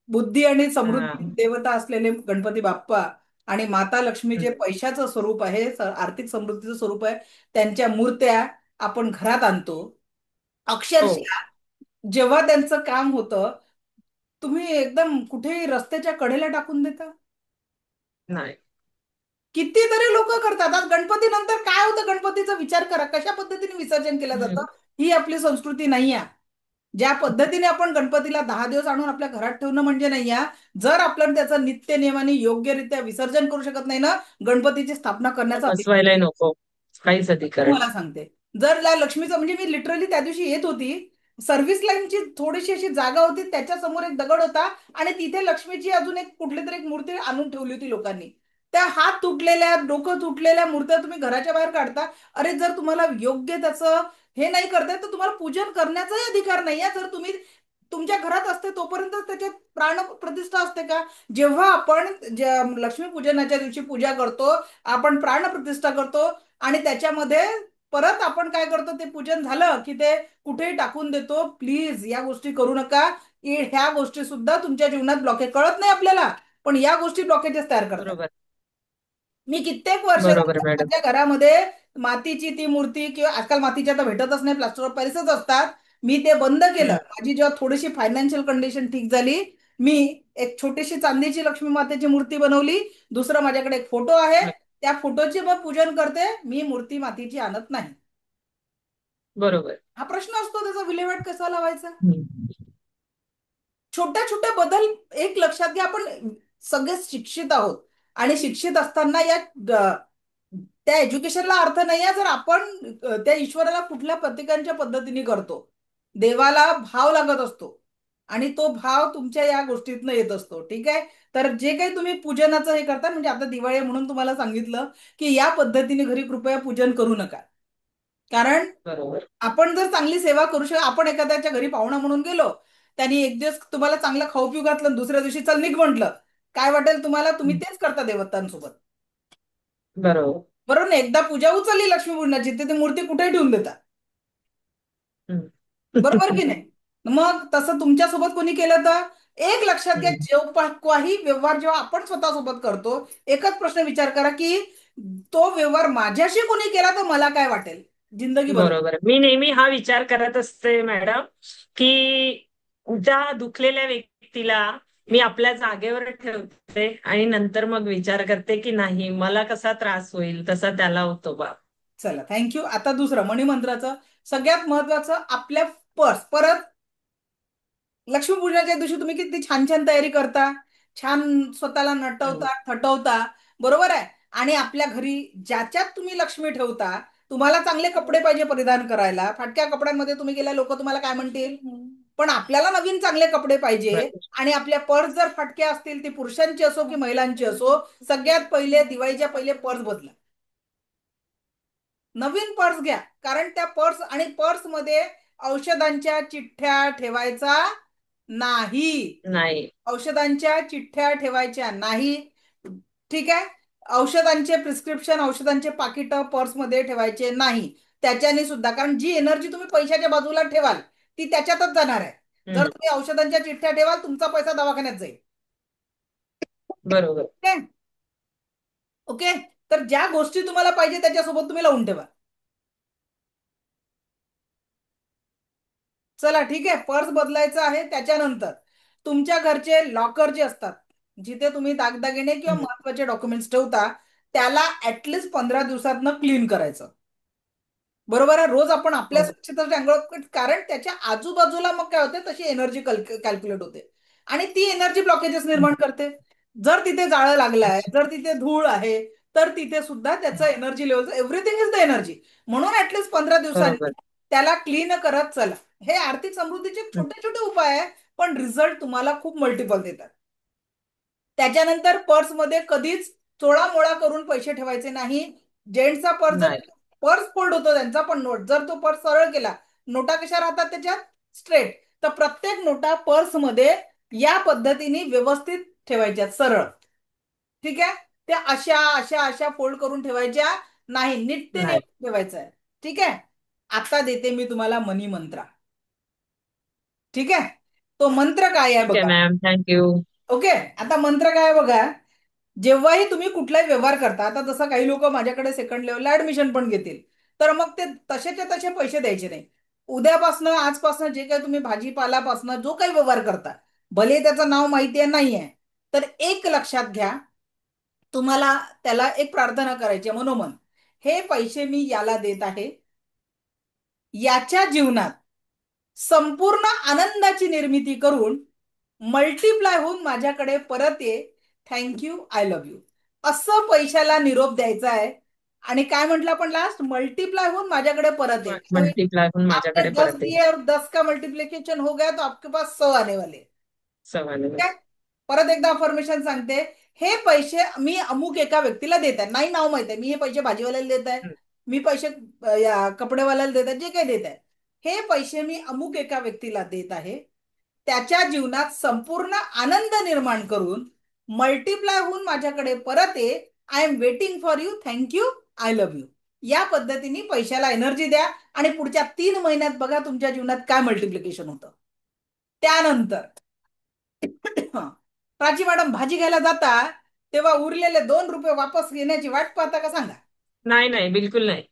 बुद्धी आणि हा. समृद्धी देवता असलेले गणपती बाप्पा आणि माता लक्ष्मीचे हम्म. पैशाचं स्वरूप आहे, आर्थिक समृद्धीचं स्वरूप आहे, त्यांच्या मूर्त्या आपण घरात आणतो. हो. अक्षरशः जेव्हा त्यांचं काम होतं, तुम्ही एकदम कुठेही रस्त्याच्या कडेला टाकून देता. नाही. कितीतरी लोक करतात. आज गणपती नंतर काय होतं? गणपतीचा विचार करा, कशा पद्धतीने विसर्जन केलं जातं. हम्म. ही आपली संस्कृती नाही आहे. ज्या पद्धतीने आपण गणपतीला 10 दिवस आणून आपल्या घरात ठेवणं म्हणजे नाही आहे. जर आपण त्याचं नित्य नियमाने योग्यरित्या विसर्जन करू शकत नाही ना, गणपतीची स्थापना करण्याचा अधिकार बसवायलाही नको काहीच अधिकार तुम्हाला सांगते. जर लक्ष्मीचं म्हणजे मी लिटरली त्या दिवशी येत होती, सर्व्हिस लाईनची थोडीशी अशी जागा होती, त्याच्या समोर एक दगड होता आणि तिथे लक्ष्मीची अजून एक कुठली तरी एक मूर्ती आणून ठेवली होती लोकांनी. त्या हात तुटलेल्या, डोकं तुटलेल्या मूर्त्या तुम्ही घराच्या बाहेर काढता. अरे, जर तुम्हाला योग्य त्याचं हे नाही करताय तर तुम्हाला पूजन करण्याचाही अधिकार नाही आहे. जर तुम्ही तुमच्या घरात असते तोपर्यंत त्याच्यात प्राण प्रतिष्ठा असते का? जेव्हा आपण लक्ष्मी पूजनाच्या दिवशी पूजा करतो, आपण प्राण प्रतिष्ठा करतो आणि त्याच्यामध्ये परत आपण काय करतो? ते पूजन झालं की ते कुठेही टाकून देतो. प्लीज या गोष्टी करू नका. ह्या गोष्टी सुद्धा तुमच्या जीवनात ब्लॉकेज, कळत नाही आपल्याला, पण या गोष्टी ब्लॉकेजेस तयार करतात. बरोबर. मी कित्येक वर्ष बरोबर मॅडम. माझ्या घरामध्ये मातीची ती मूर्ती, किंवा आजकाल मातीच्या तर भेटतच नाही, प्लास्टर ऑफ पॅरिसच असतात, मी ते बंद केलं. हम्म. माझी जेव्हा थोडीशी फायनान्शियल कंडिशन ठीक झाली, मी एक छोटीशी चांदीची लक्ष्मी मातेची मूर्ती बनवली. दुसरं, माझ्याकडे एक फोटो आहे, त्या फोटोचे मग पूजन करते. मी मूर्ती मातीची आणत नाही. बरोबर. हा प्रश्न असतो, त्याचा विल्हेवाट कसा लावायचा? हम्म. छोट्या छोट्या बदल एक लक्षात घ्या. आपण सगळे शिक्षित आहोत आणि शिक्षित असताना त्या एज्युकेशनला अर्थ नाही आहे जर आपण त्या ईश्वराला कुठल्या प्रतिकांच्या पद्धतीने करतो. देवाला भाव लागत असतो. आणि तो भाव तुमच्या या गोष्टीतनं येत असतो. ठीक आहे. तर जे काही तुम्ही पूजनाचं हे करता, म्हणजे आता दिवाळी आहे म्हणून तुम्हाला सांगितलं की या पद्धतीने घरी कृपया पूजन करू नका. कारण बरोबर. आपण जर चांगली सेवा करू शकतो, आपण एखाद्याच्या घरी पाहुणा म्हणून गेलो, त्यांनी एक दिवस तुम्हाला चांगलं खाऊ पिऊ घातलं, दुसऱ्या दिवशी चल निघ म्हटलं, काय वाटेल तुम्हाला? तुम्ही हं. तेच करता देवतांसोबत. बरोबर. बरोबर ना? एकदा पूजा उचलली लक्ष्मीपूजनाची, ती मूर्ती कुठेही ठेवून देतात. हं. बरोबर की नाही? मग तसं तुमच्यासोबत कोणी केलं तर एक लक्षात घ्या, हं. काही व्यवहार जेव्हा आपण स्वतःसोबत करतो, एकच प्रश्न विचार करा की तो व्यवहार माझ्याशी कोणी केला तर मला काय वाटेल? जिंदगी बदल. बरोबर. मी नेहमी हा विचार करत असते मॅडम, की त्या दुखलेल्या व्यक्तीला मी आपल्या जागेवर ठेवते आणि नंतर मग विचार करते की नाही, मला कसा त्रास होईल तसा त्याला होतो बा. चला, थँक्यू. आता दुसरं मणिमंत्राचं सगळ्यात महत्वाचं, आपल्या पर्स परत लक्ष्मीपूजनाच्या दिवशी तुम्ही किती छान छान तयारी करता, छान स्वतःला हं. नटवता थटवता, बरोबर आहे. आणि आपल्या घरी ज्याच्यात तुम्ही लक्ष्मी ठेवता, तुम्हाला चांगले कपडे पाहिजे परिधान करायला, फाटक्या कपड्यांमध्ये तुम्ही गेल्या लोक तुम्हाला काय म्हणतील? पण आपल्याला नवीन चांगले कपडे पाहिजे. बरोबर. आणि आपल्या पर्स जर फाटक्या असतील, ती पुरुषांची असो की महिलांची असो, सगळ्यात पहिले दिवाळीच्या पहिले पर्स बदला. नवीन पर्स घ्या. कारण त्या पर्स आणि पर्समध्ये औषधांच्या चिठ्ठ्या ठेवायचा नाही. नाही. औषधांच्या चिठ्ठ्या ठेवायच्या नाही. ठीक आहे. औषधांचे प्रिस्क्रिप्शन, औषधांचे पाकिट पर्समध्ये ठेवायचे नाही. त्याच्याने सुद्धा, कारण जी एनर्जी तुम्ही पैशाच्या बाजूला ठेवाल ती त्याच्यातच जाणार आहे. जर हं. तुम्ही औषधांच्या चिठ्ठ्या ठेवाल, तुमचा पैसा दवाखान्यात जाईल. बरोबर. ओके. ओके. तर ज्या गोष्टी तुम्हाला पाहिजे त्याच्यासोबत तुम्ही लावून ठेवा. चला, ठीक आहे. पर्स बदलायचं आहे. त्याच्यानंतर तुमच्या घरचे लॉकर जे असतात, जिथे तुम्ही दागदागिने किंवा हं. महत्वाचे डॉक्युमेंट्स ठेवता, त्याला ऍटलिस्ट 15 दिवसातनं क्लीन करायचं. बरोबर आहे. रोज आपण आपल्या हो. स्वच्छतेसाठी अंघोळ, कारण त्याच्या आजूबाजूला मग काय होते, तशी एनर्जी कॅल्क्युलेट होते आणि ती एनर्जी ब्लॉकेजेस हं. निर्माण करते. जर तिथे जाळं लागलं आहे, जर तिथे धूळ आहे, तर तिथे सुद्धा त्याचं energy level, everything is the energy. म्हणून ऍटलीस्ट 15 दिवसांनी बरोबर. त्याला क्लीन करत चला. हे आर्थिक समृद्धीचे हं. छोटे छोटे उपाय आहे, पण रिझल्ट तुम्हाला खूप मल्टिपल देतात. त्याच्यानंतर पर्समध्ये कधीच चोळामोळा करून पैसे ठेवायचे नाही. जेंट्सचा पर्स जर नाही. पर्स फोल्ड होतो त्यांचा, पण नोट जर तो पर्स सरळ केला, नोटा कशा राहतात त्याच्यात? स्ट्रेट. तर प्रत्येक नोटा पर्समध्ये या पद्धतीने व्यवस्थित ठेवायच्या सरळ. ठीक आहे. त्या अशा अशा अशा फोल्ड करून ठेवायच्या नाही, नीट नाही. ठेवायचं आहे. ठीक आहे. आता देते मी तुम्हाला मनी मंत्र. ठीक आहे. तो मंत्र काय आहे ठीक आहे बघा. Ma'am, thank you. ओके. आता मंत्र काय आहे बघा. जेव्हाही तुम्ही कुठलाही व्यवहार करता, आता जसं काही लोक माझ्याकडे सेकंड लेवलला ऍडमिशन पण घेतील, तर मग ते तसेच्या तसे पैसे द्यायचे नाही. उद्यापासनं, आजपासनं जे काही तुम्ही भाजीपालापासनं जो काही व्यवहार करता, भले त्याचं नाव माहिती आहे नाहीये, तर एक लक्षात घ्या, तुम्हाला त्याला एक प्रार्थना करायची आहे मनोमन. हे पैसे मी याला देत आहे, याच्या जीवनात संपूर्ण आनंदाची निर्मिती करून मल्टिप्लाय होऊन माझ्याकडे परत ये. Thank you, I love you. असं पैशाला निरोप द्यायचा आहे. आणि काय म्हटलं आपण लास्ट? मल्टिप्लाय होऊन माझ्याकडे परत ये. क्या हुआ? मल्टीप्लाय होऊन आपने माझ्याकडे 10 परत येईल. दिए और 10 का मल्टीप्लिकेशन हो गया, तो आपके पास 100 आने वाले हैं. सवाल. ठीक आहे. परत एकदा अफर्मेशन सांगते. हे पैसे मी अमुक एका व्यक्तीला देत आहे, नाही नाव माहित आहे, मी हे पैसे भाजीवाल्याला देत आहे, हं. मी पैसे या कपडेवाल्याला देत आहे, जे काही देत आहे, हे पैसे मी अमुक एका व्यक्तीला देत आहे, त्याच्या जीवनात संपूर्ण आनंद निर्माण करून मल्टिप्लाय होऊन माझ्याकडे परत ये. I am waiting for you. Thank you, I love you. या पद्धतीने पैशाला एनर्जी द्या आणि पुढच्या 3 महिन्यात बघा तुमच्या जीवनात काय मल्टिप्लिकेशन होतं. त्यानंतर प्राची मॅडम, भाजी घ्यायला जाता तेव्हा उरलेले 2 रुपये वापस घेण्याची वाट पाहता का सांगा? नाही, नाही, बिलकुल नाही.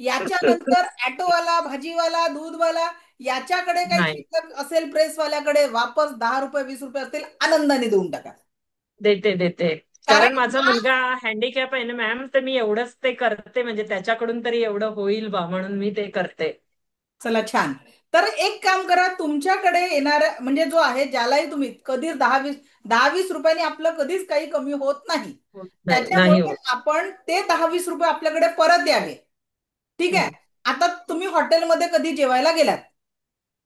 याच्यानंतर ऑटोवाला, भाजीवाला, दूधवाला, याच्याकडे काही नाही. शिल्लक असेल, प्रेसवाल्याकडे वापस 10 रुपये 20 रुपये असतील, आनंदाने देऊन टाका. देते, देते. कारण कारण माझा हा, मुलगा हँडिकॅप आहे ना मॅम, तर मी एवढंच ते करते, म्हणजे त्याच्याकडून तरी एवढं होईल बा म्हणून मी ते करते. चला छान. तर एक काम करा, तुमच्याकडे येणाऱ्या म्हणजे जो आहे, ज्यालाही तुम्ही कधीच 10-20 रुपयांनी आपलं कधीच काही कमी होत नाही. होत नाही, नाही त्याच्यामुळे होत. आपण ते 10-20 रुपये आपल्याकडे परत द्यावे. ठीक आहे. हं. आता तुम्ही हॉटेलमध्ये कधी जेवायला गेलात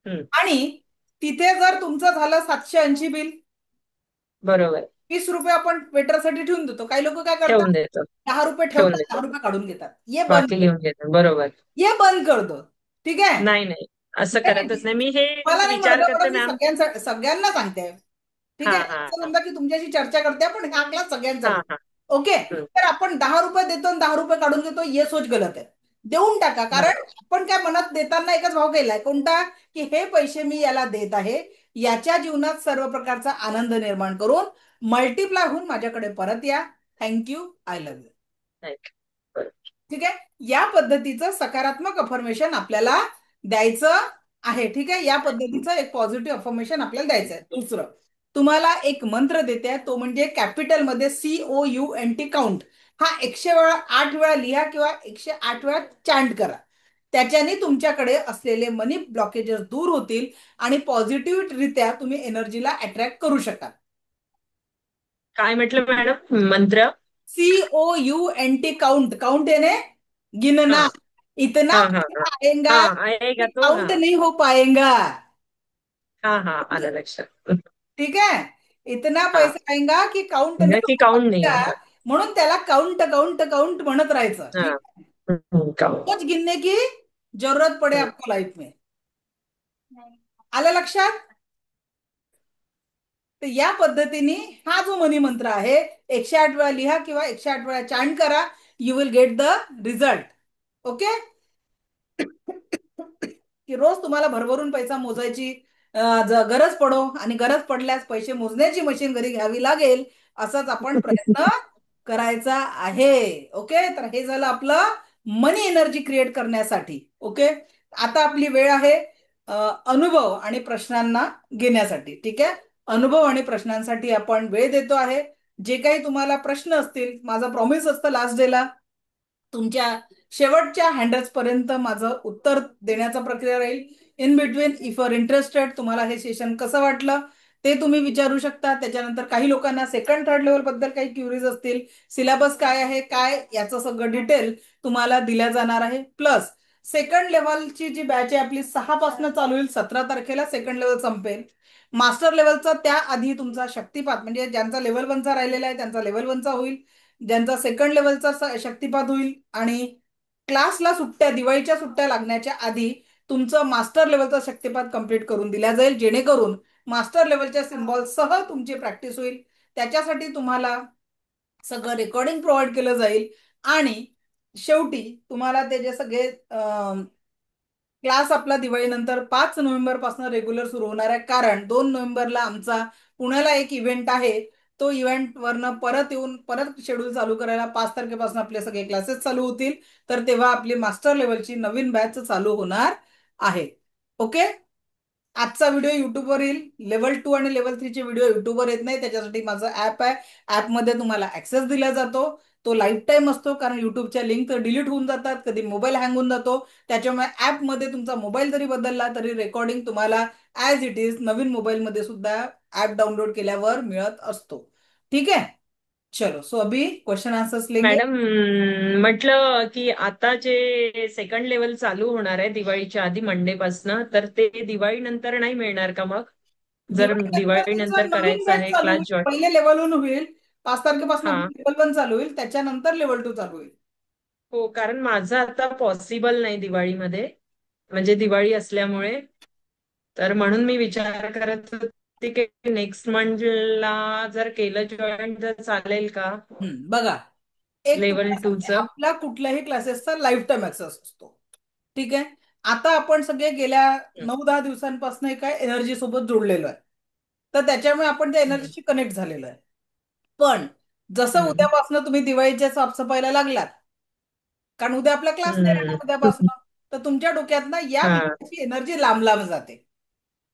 हं. आणि तिथे जर तुमचं झालं 780 बिल, बरोबर. 20 रुपये आपण वेटरसाठी ठेवून देतो. काही लोक काय करतात, ठेवून देतो. 10 रुपये ठेवून ठेवतात, देतो. 10 रुपये काढून घेतात. ये बंद बाकी कर, लिहून घेतो. बरोबर. ये बंद कर दो. ठीक आहे. नाही नाही, असं ठीक आहे. करतच नाही मी, हे मला नाही म्हणत विचार आहे, करते परत मी मॅम. सगळ्यांना सांगते. ठीक हा आहे. हा असं हा समजा की तुमच्याशी चर्चा करते पण हा क्लास हा सगळ्यांसाठी. हा. ओके. हम्म, तर आपण 10 रुपये देतो आणि 10 रुपये काढून घेतो, ये सोच गलत आहे. देऊन टाका. कारण बरोबर. आपण काय मनात देताना एकच भाव केलाय कोणता, की हे पैसे मी याला देत आहे, याच्या जीवनात सर्व प्रकारचा आनंद निर्माण करून मल्टिप्लाय होऊन माझ्याकडे परत या. Thank you, I love you. Thank you. ठीक आहे. या पद्धतीचं सकारात्मक अफर्मेशन आपल्याला द्यायचं आहे. ठीक आहे. या पद्धतीचं एक पॉझिटिव्ह अफर्मेशन आपल्याला द्यायचं आहे. दुसरं तुम्हाला एक मंत्र देते आहे, तो म्हणजे कॅपिटल मध्ये COUNT काउंट. हा 108 वेळा लिहा किंवा 108 वेळा चॅन्ट करा. त्याच्याने तुमच्याकडे असलेले मनी ब्लॉकेजेस दूर होतील आणि पॉझिटिव्ह रित्या तुम्ही एनर्जीला अट्रॅक्ट करू शकाल. काय म्हटलं मॅडम मंत्र? COUNT काउंट, काउंट याने हा गिनना. इतना हा हा हा. पैसा आएगा हाँ आएगा कि तो, हाँ. काउंट नहीं हो पाएगा. हाँ हाँ, आलं लक्षात. ठीक है. इतना हाँ, पैसा आएगा की काउंट नहीं की हो काउंट नहीं पाएगा. होगा. म्हणून त्याला काउंट काउंट काउंट म्हणत राहायचं. ठीक हाँ. है. काउंट. रोज गिनने की जरूरत पड़े आपको लाइफ में. आलं लक्षात. तर या पद्धतीने हा जो मनी मंत्र आहे 108 वेळा लिहा किंवा 108 वेळा चॅन्ट करा. You will get the result. Okay. की रोज तुम्हाला भरभरून पैसा मोजायची गरज पडो आणि गरज पडल्यास पैसे मोजण्याची मशीन घरी घ्यावी लागेल, असाच आपण प्रयत्न करायचा आहे. ओके. तर हे झालं आपलं मनी एनर्जी क्रिएट करण्यासाठी. ओके. आता आपली वेळ आहे अनुभव आणि प्रश्नांना घेण्यासाठी. ठीक आहे. अनुभव आणि प्रश्नांसाठी आपण वेळ देतो आहे. जे काही तुम्हाला प्रश्न असतील, माझा प्रॉमिस असतं लास्ट डेला तुमच्या शेवटच्या हँडल्स पर्यंत माझं उत्तर देण्याचा प्रक्रिया राहील. In between if are interested, तुम्हाला हे सेशन कसं वाटलं ते तुम्ही विचारू शकता. त्याच्यानंतर काही लोकांना सेकंड थर्ड लेवल बद्दल काही क्युरीज असतील, सिलेबस काय आहे काय याचं सगळं डिटेल तुम्हाला दिल्या जाणार आहे. प्लस सेकंड लेवलची जी बॅच आहे आपली 6 पासून चालू होईल. 17 तारखेला सेकंड लेवल संपेल. मास्टर लेवलचा त्याआधी तुमचा शक्तिपात, म्हणजे ज्यांचा लेवल 1चा राहिलेला आहे त्यांचा लेवल 1चा होईल, ज्यांचा सेकंड लेवलचा शक्तिपात होईल. आणि क्लासला सुट्ट्या, दिवाळीच्या सुट्ट्या लागण्याच्या आधी तुमचं मास्टर लेवलचा शक्तिपात कंप्लीट करून दिला जाईल, जेणेकरून मास्टर लेवलच्या सिम्बॉल सह तुमची प्रॅक्टिस होईल. त्याच्यासाठी तुम्हाला सगळं रेकॉर्डिंग प्रोव्हाइड केलं जाईल. आणि शेवटी तुम्हाला ते जे सगळे क्लास आपला दिवाळीनंतर 5 नोव्हेंबर पासून रेग्युलर सुरू होणार आहे. कारण 2 नोव्हेंबरला आमचा पुण्याला एक इव्हेंट आहे. तो इव्हेंट वरनं परत येऊन परत शेड्यूल चालू करायला 5 तारखेपासून आपले सगळे क्लासेस चालू होतील. तर तेव्हा आपली मास्टर लेवलची नवीन बॅच चालू होणार आहे. ओके. आजचा व्हिडिओ युट्यूबवर येईल. लेवल 2 आणि लेवल 3 चे व्हिडिओ युट्यूबवर येत नाही, त्याच्यासाठी माझं ऍप आहे. ऍपमध्ये तुम्हाला ऍक्सेस दिला जातो. तो लाईफ टाईम असतो, कारण युट्यूबच्या लिंक तर डिलीट होऊन जातात, कधी मोबाईल हँग होऊन जातो. त्याच्यामुळे ऍपमध्ये तुमचा मोबाईल जरी बदलला तरी रेकॉर्डिंग तुम्हाला ऍज इट इज नवीन मोबाईलमध्ये सुद्धा ऍप डाउनलोड केल्यावर मिळत असतो. ठीक आहे. चलो, सो अभी क्वेश्चन आंसर्स लेंगे. मॅडम, म्हटलं की आता जे सेकंड लेवल चालू होणार आहे दिवाळीच्या आधी मंडे पासनं, तर ते दिवाळी नंतर नाही मिळणार का मग? जर दिवाळीनंतर दिवाळी तुमचा नंतर नवीन करायचं बॅच आहे चालू क्लास होईल. जॉईन. पहिले लेवल 1 होईल, 5 तारखेपासून हा. लेवल 1 चालू होईल, त्याच्यानंतर लेवल 2 चालू होईल. हो, कारण माझं आता पॉसिबल नाही दिवाळीमध्ये, म्हणजे दिवाळी असल्यामुळे. तर म्हणून मी विचार करत होते की नेक्स्ट मंथला जर केलं जॉईन तर चालेल का? बघा, एक लेवल तुम्हाला टू सांगते, च. आपला कुठल्याही क्लासेसचा लाईफ टाईम ऍक्सेस असतो. ठीक आहे. आता आपण सगळे गेल्या 9-10 दिवसांपासून काय एनर्जी सोबत जोडलेलो आहे, तर त्याच्यामुळे आपण त्या हम्म. एनर्जीशी कनेक्ट झालेलो आहे. पण जसं हम्म. उद्यापासून तुम्ही दिवाळीच्या साफसफाईला लागलात, कारण उद्या आपला क्लास नाही हम्म. राहणार उद्यापासून, तर तुमच्या डोक्यातनं या हा. विषयाची एनर्जी लांब लांब जाते.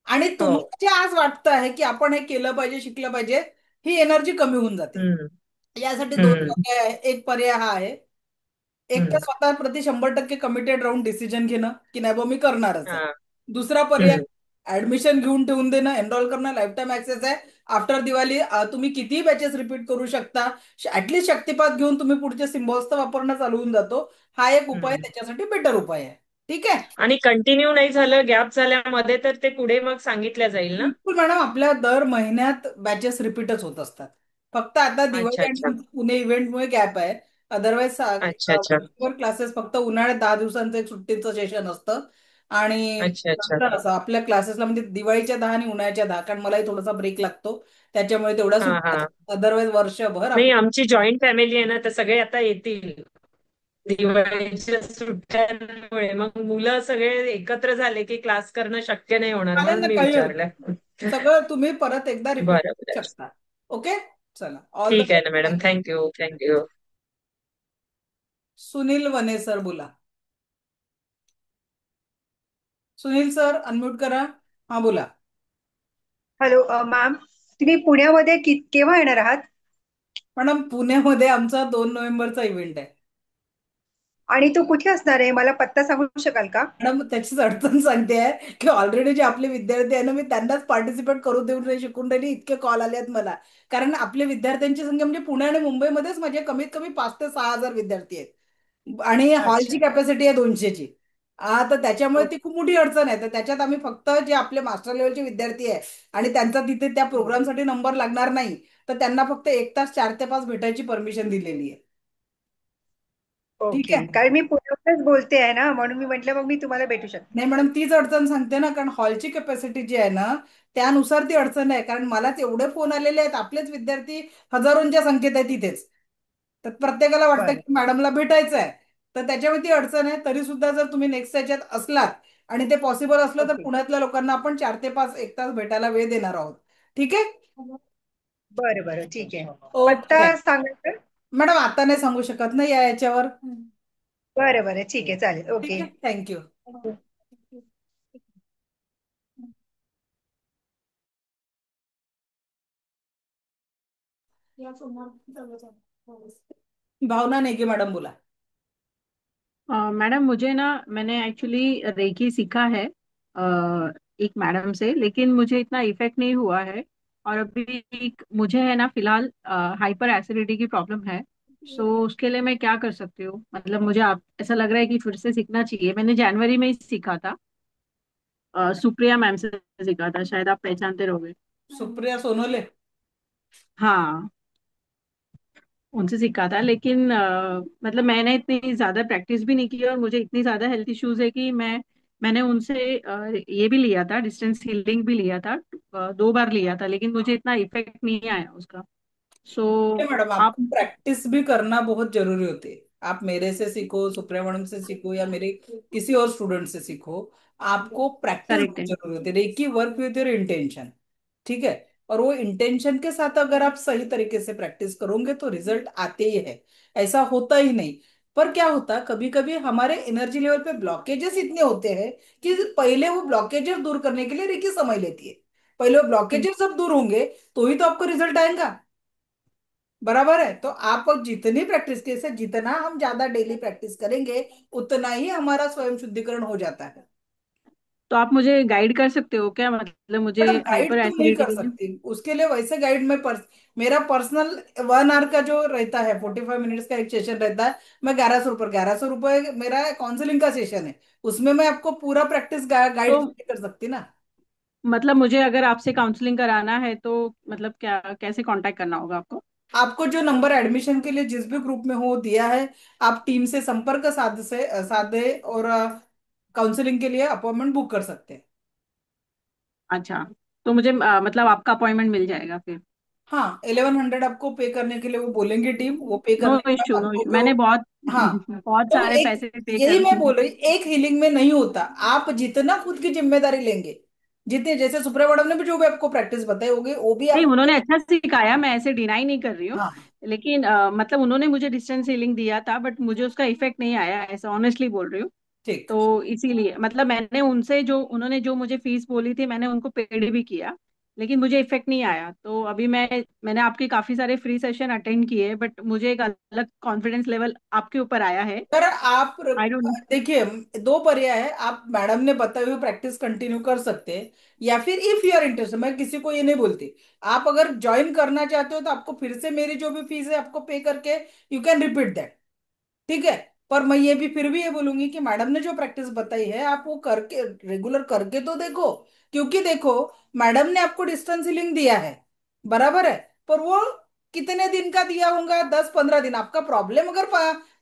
आणि हो. तुम्हाला जे आज वाटतं आहे की आपण हे केलं पाहिजे, शिकलं पाहिजे, ही एनर्जी कमी होऊन जाते. हम्म. यासाठी दोन हम्म. पर्याय आहे. एक पर्याय हा आहे, एक तर हम्म. स्वतः प्रति 100% कमिटेड राहून डिसिजन घेणं की नाही बा मी करणारच आहे. हा. दुसरा पर्याय हम्म. ऍडमिशन घेऊन ठेवून देणं, एनरोल करणं, लाईफ टाईम ऍक्सेस आहे. आफ्टर दिवाळी तुम्ही कितीही बॅचेस रिपीट करू शकता. ऍटलीस्ट शक्तिपात घेऊन तुम्ही पुढचे सिम्बॉल्स तर वापरणं चालू होऊन जातो. हा एक उपाय हम्म. त्याच्यासाठी बेटर उपाय आहे. ठीक है. आणि कंटिन्यू नाही झालं, गॅप झाल्यामध्ये, तर ते पुढे मग सांगितलं जाईल ना? बिलकुल मॅडम, आपल्या दर महिन्यात बॅचेस रिपीटच होत असतात. फक्त आता अच्छा दिवाळी आणि अच्छा. पुणे इव्हेंटमुळे गॅप आहे. अदरवाईज अच्छा अच्छा. क्लासेस फक्त उन्हाळ्यात 10 दिवसांचं एक सुट्टीचं सेशन असतं. आणि अच्छा अच्छा. नंतर असं आपल्या क्लासेसला म्हणजे दिवाळीच्या 10 आणि उन्हाळ्याच्या 10, कारण मलाही थोडासा ब्रेक लागतो, त्याच्यामुळे तेवढ्या हा सुट्ट्या. हा. अदरवाईज वर्षभर नाही, आपल्या. आमची जॉईंट फॅमिली आहे ना, तर सगळे आता येतील दिवाळीच्या सुट्ट्यांमुळे. मग मुलं सगळे एकत्र झाले की क्लास करणं शक्य नाही होणार, चालेल म्हणून ना, मी काही हरकत विचारलं. नाही. सगळं तुम्ही परत एकदा रिपीट बरं करू बरं. शकता. ओके. चला, ऑल द ठीक आहे ना madam, best. Thank you thank you. Sunil वने सर बोला. सुनील सर अनम्यूट करा. हा बोला. हॅलो मॅम, तुम्ही पुण्यामध्ये केव्हा येणार आहात? मॅडम, पुण्यामध्ये आमचा 2 नोव्हेंबरचा इव्हेंट आहे. आणि तो कुठे असणार आहे? मला पत्ता सांगू शकाल का? मॅडम, त्याचीच अडचण सांगते आहे की ऑलरेडी जे आपले विद्यार्थी आहे ना, मी त्यांनाच पार्टिसिपेट करू देऊन नाही शिकून राहिली, इतके कॉल आले आहेत मला. कारण आपले विद्यार्थ्यांची संख्या म्हणजे पुणे आणि मुंबईमध्येच माझे कमीत कमी 5 ते 6 हजार विद्यार्थी आहेत, आणि हॉलची अच्छा. कॅपॅसिटी आहे 200ची. तर त्याच्यामुळे ती ओके. खूप मोठी अडचण आहे. तर त्याच्यात आम्ही फक्त जे आपले मास्टर लेवलचे विद्यार्थी आहे आणि त्यांचा तिथे त्या प्रोग्रामसाठी नंबर लागणार नाही, तर त्यांना फक्त 1 तास 4 ते 5 भेटायची परमिशन दिलेली आहे. ठीक ओके, आहे. कारण मी पुण्यातच बोलते आहे ना, म्हणून मी म्हटलं मग मी तुम्हाला भेटू शकते. नाही मॅडम, तीच अडचण सांगते ना, कारण हॉलची कॅपॅसिटी जी आहे ना, त्यानुसार ती अडचण आहे. कारण मलाच एवढे फोन आलेले आहेत, आपलेच विद्यार्थी हजारोंच्या संख्येत आहे तिथेच. तर प्रत्येकाला वाटतं बरं. की मॅडमला भेटायचं आहे. तर त्याच्यामुळे ती अडचण आहे. तरी सुद्धा जर तुम्ही नेक्स्ट याच्यात असलात आणि ते पॉसिबल असलं, तर ओके. पुण्यातल्या लोकांना आपण 4 ते 5 1 तास भेटायला वेळ देणार आहोत. ठीक आहे. बरं बरं, ठीक आहे. ओके. पत्ता सांगाल? मॅडम, आता नाही सांगू शकत ना या याच्यावर. बरं बरं, ठीक आहे, चालेल. ठीक ओके. आहे, थँक्यू. भावना नेगी मॅडम बोला. मैडम मुझे ना, मैंने एक्चुअली रेकी सीखा है एक मैडम से, लेकिन मुझे इतना इफेक्ट नहीं हुआ है। और अभी मुझे है ना फिलहाल हाइपर एसिडिटी की प्रॉब्लम है। सो उसके लिए मैं क्या कर सकती हूँ? मतलब मुझे आप ऐसा लग रहा है कि फिर से सीखना चाहिए। मैंने जनवरी में ही सीखा था, सुप्रिया मैम से सीखा था, शायद आप पहचानते रहोगे। सुप्रिया सोनोले. हाँ, उनसे सीखा था, लेकिन मतलब मैंने इतनी ज्यादा प्रैक्टिस भी नहीं की और मुझे इतनी ज्यादा हेल्थ इश्यूज है कि मैंने उनसे ये भी लिया था, डिस्टेंस हीलिंग भी लिया था, 2 बार लिया था, लेकिन मुझे इतना इफेक्ट नहीं आया उसका। सो मैडम, आप। आपको प्रैक्टिस भी करना बहुत जरूरी होती है. आप मेरे से सीखो, सुप्रिया मैडम से सीखो, या मेरे किसी और स्टूडेंट से सीखो. आपको प्रैक्टिस करेक्ट बहुत है। जरूरी होती है. Reiki work with your intention. ठीक है. और वो इंटेंशन के साथ अगर आप सही तरीके से प्रैक्टिस करोगे तो रिजल्ट आते ही है. ऐसा होता ही नहीं. पर क्या होता है, कभी कभी हमारे एनर्जी लेवल पे ब्लॉकेजेस इतने होते हैं कि पहले वो ब्लॉकेजेस दूर करने के लिए रेकी समय लेती है. पहले वो हम्म। ब्लॉकेजेस जब दूर होंगे तो ही तो आपको रिजल्ट आएगा. बराबर है. तो आप जितनी प्रैक्टिस के से जितना हम ज्यादा डेली प्रैक्टिस करेंगे, उतना ही हमारा स्वयं शुद्धिकरण हो जाता है. तो आप मुझे गाइड कर सकते हो क्या? मतलब मुझे मैडम, हाइपर गाइड तो नहीं एसिडिटी कर के लिए। सकती उसके लिए. वैसे गाइड में मेरा पर्सनल 1 आवर का जो रहता है, 45 मिनट्स का एक सेशन रहता है. मैं 1100 रुपये, 1100 रुपये मेरा काउंसलिंग का सेशन है. उसमें मैं आपको पूरा प्रैक्टिस गाइड तो नहीं कर सकती ना. मतलब मुझे अगर आपसे काउंसलिंग कराना है तो मतलब क्या, कैसे कांटेक्ट करना होगा आपको? आपको जो नंबर एडमिशन के लिए जिस भी ग्रुप में हो दिया है, आप टीम से संपर्क साधे और काउंसलिंग के लिए अपॉइंटमेंट बुक कर सकते हैं. अच्छा, तो मुझे मतलब आपका अपॉइंटमेंट मिल जाएगा फिर? हाँ, 1100 आपको पे करने के लिए वो बोलेंगे टीम. वो पे नो करने के बाद इश्यू, नो आपको इश्यू, जो. मैंने बहुत हाँ. बहुत तो सारे एक पैसे पे यही कर मैं दिए। बोल रही, एक हीलिंग में नहीं होता. आप जितना खुद की जिम्मेदारी लेंगे, जितने जैसे सुप्रिया मैडम ने भी जो भी आपको प्रैक्टिस बताई होगी, वो भी नहीं, आप. उन्होंने अच्छा सिखाया, मैं ऐसे डिनाई नहीं कर रही हूँ। हाँ. लेकिन मतलब उन्होंने मुझे डिस्टेंस हीलिंग दिया था, बट मुझे उसका इफेक्ट नहीं आया, ऐसा ऑनेस्टली बोल रही हूँ। ठीक. तो इसीलिए मतलब मैंने उनसे जो उन्होंने जो मुझे फीस बोली थी, मैंने उनको पेड भी किया, लेकिन मुझे इफेक्ट नहीं आया। तो अभी मैंने आपके काफी सारे फ्री सेशन अटेंड किए, बट मुझे एक अलग कॉन्फिडेंस लेवल आपके ऊपर आया है। पर आप आई डोंट। देखिए, 2 पर्याय है. आप मैडम ने बताई हुई प्रैक्टिस कंटिन्यू कर सकते हैं, या फिर इफ यू आर इंटरेस्टेड, मैं किसी को ये नहीं बोलती. आप अगर ज्वाइन करना चाहते हो तो आपको फिर से मेरी जो भी फीस है आपको पे करके यू कैन रिपीट दैट. ठीक है. पर मैं ये भी फिर भी ये बोलूंगी कि मैडम ने जो प्रैक्टिस बताई है आप वो करके रेगुलर करके तो देखो। क्योंकि देखो, मैडम ने आपको डिस्टेंस हीलिंग दिया है, बराबर है, पर वो कितने दिन का दिया होगा? 10-15 दिन। आपका प्रॉब्लम अगर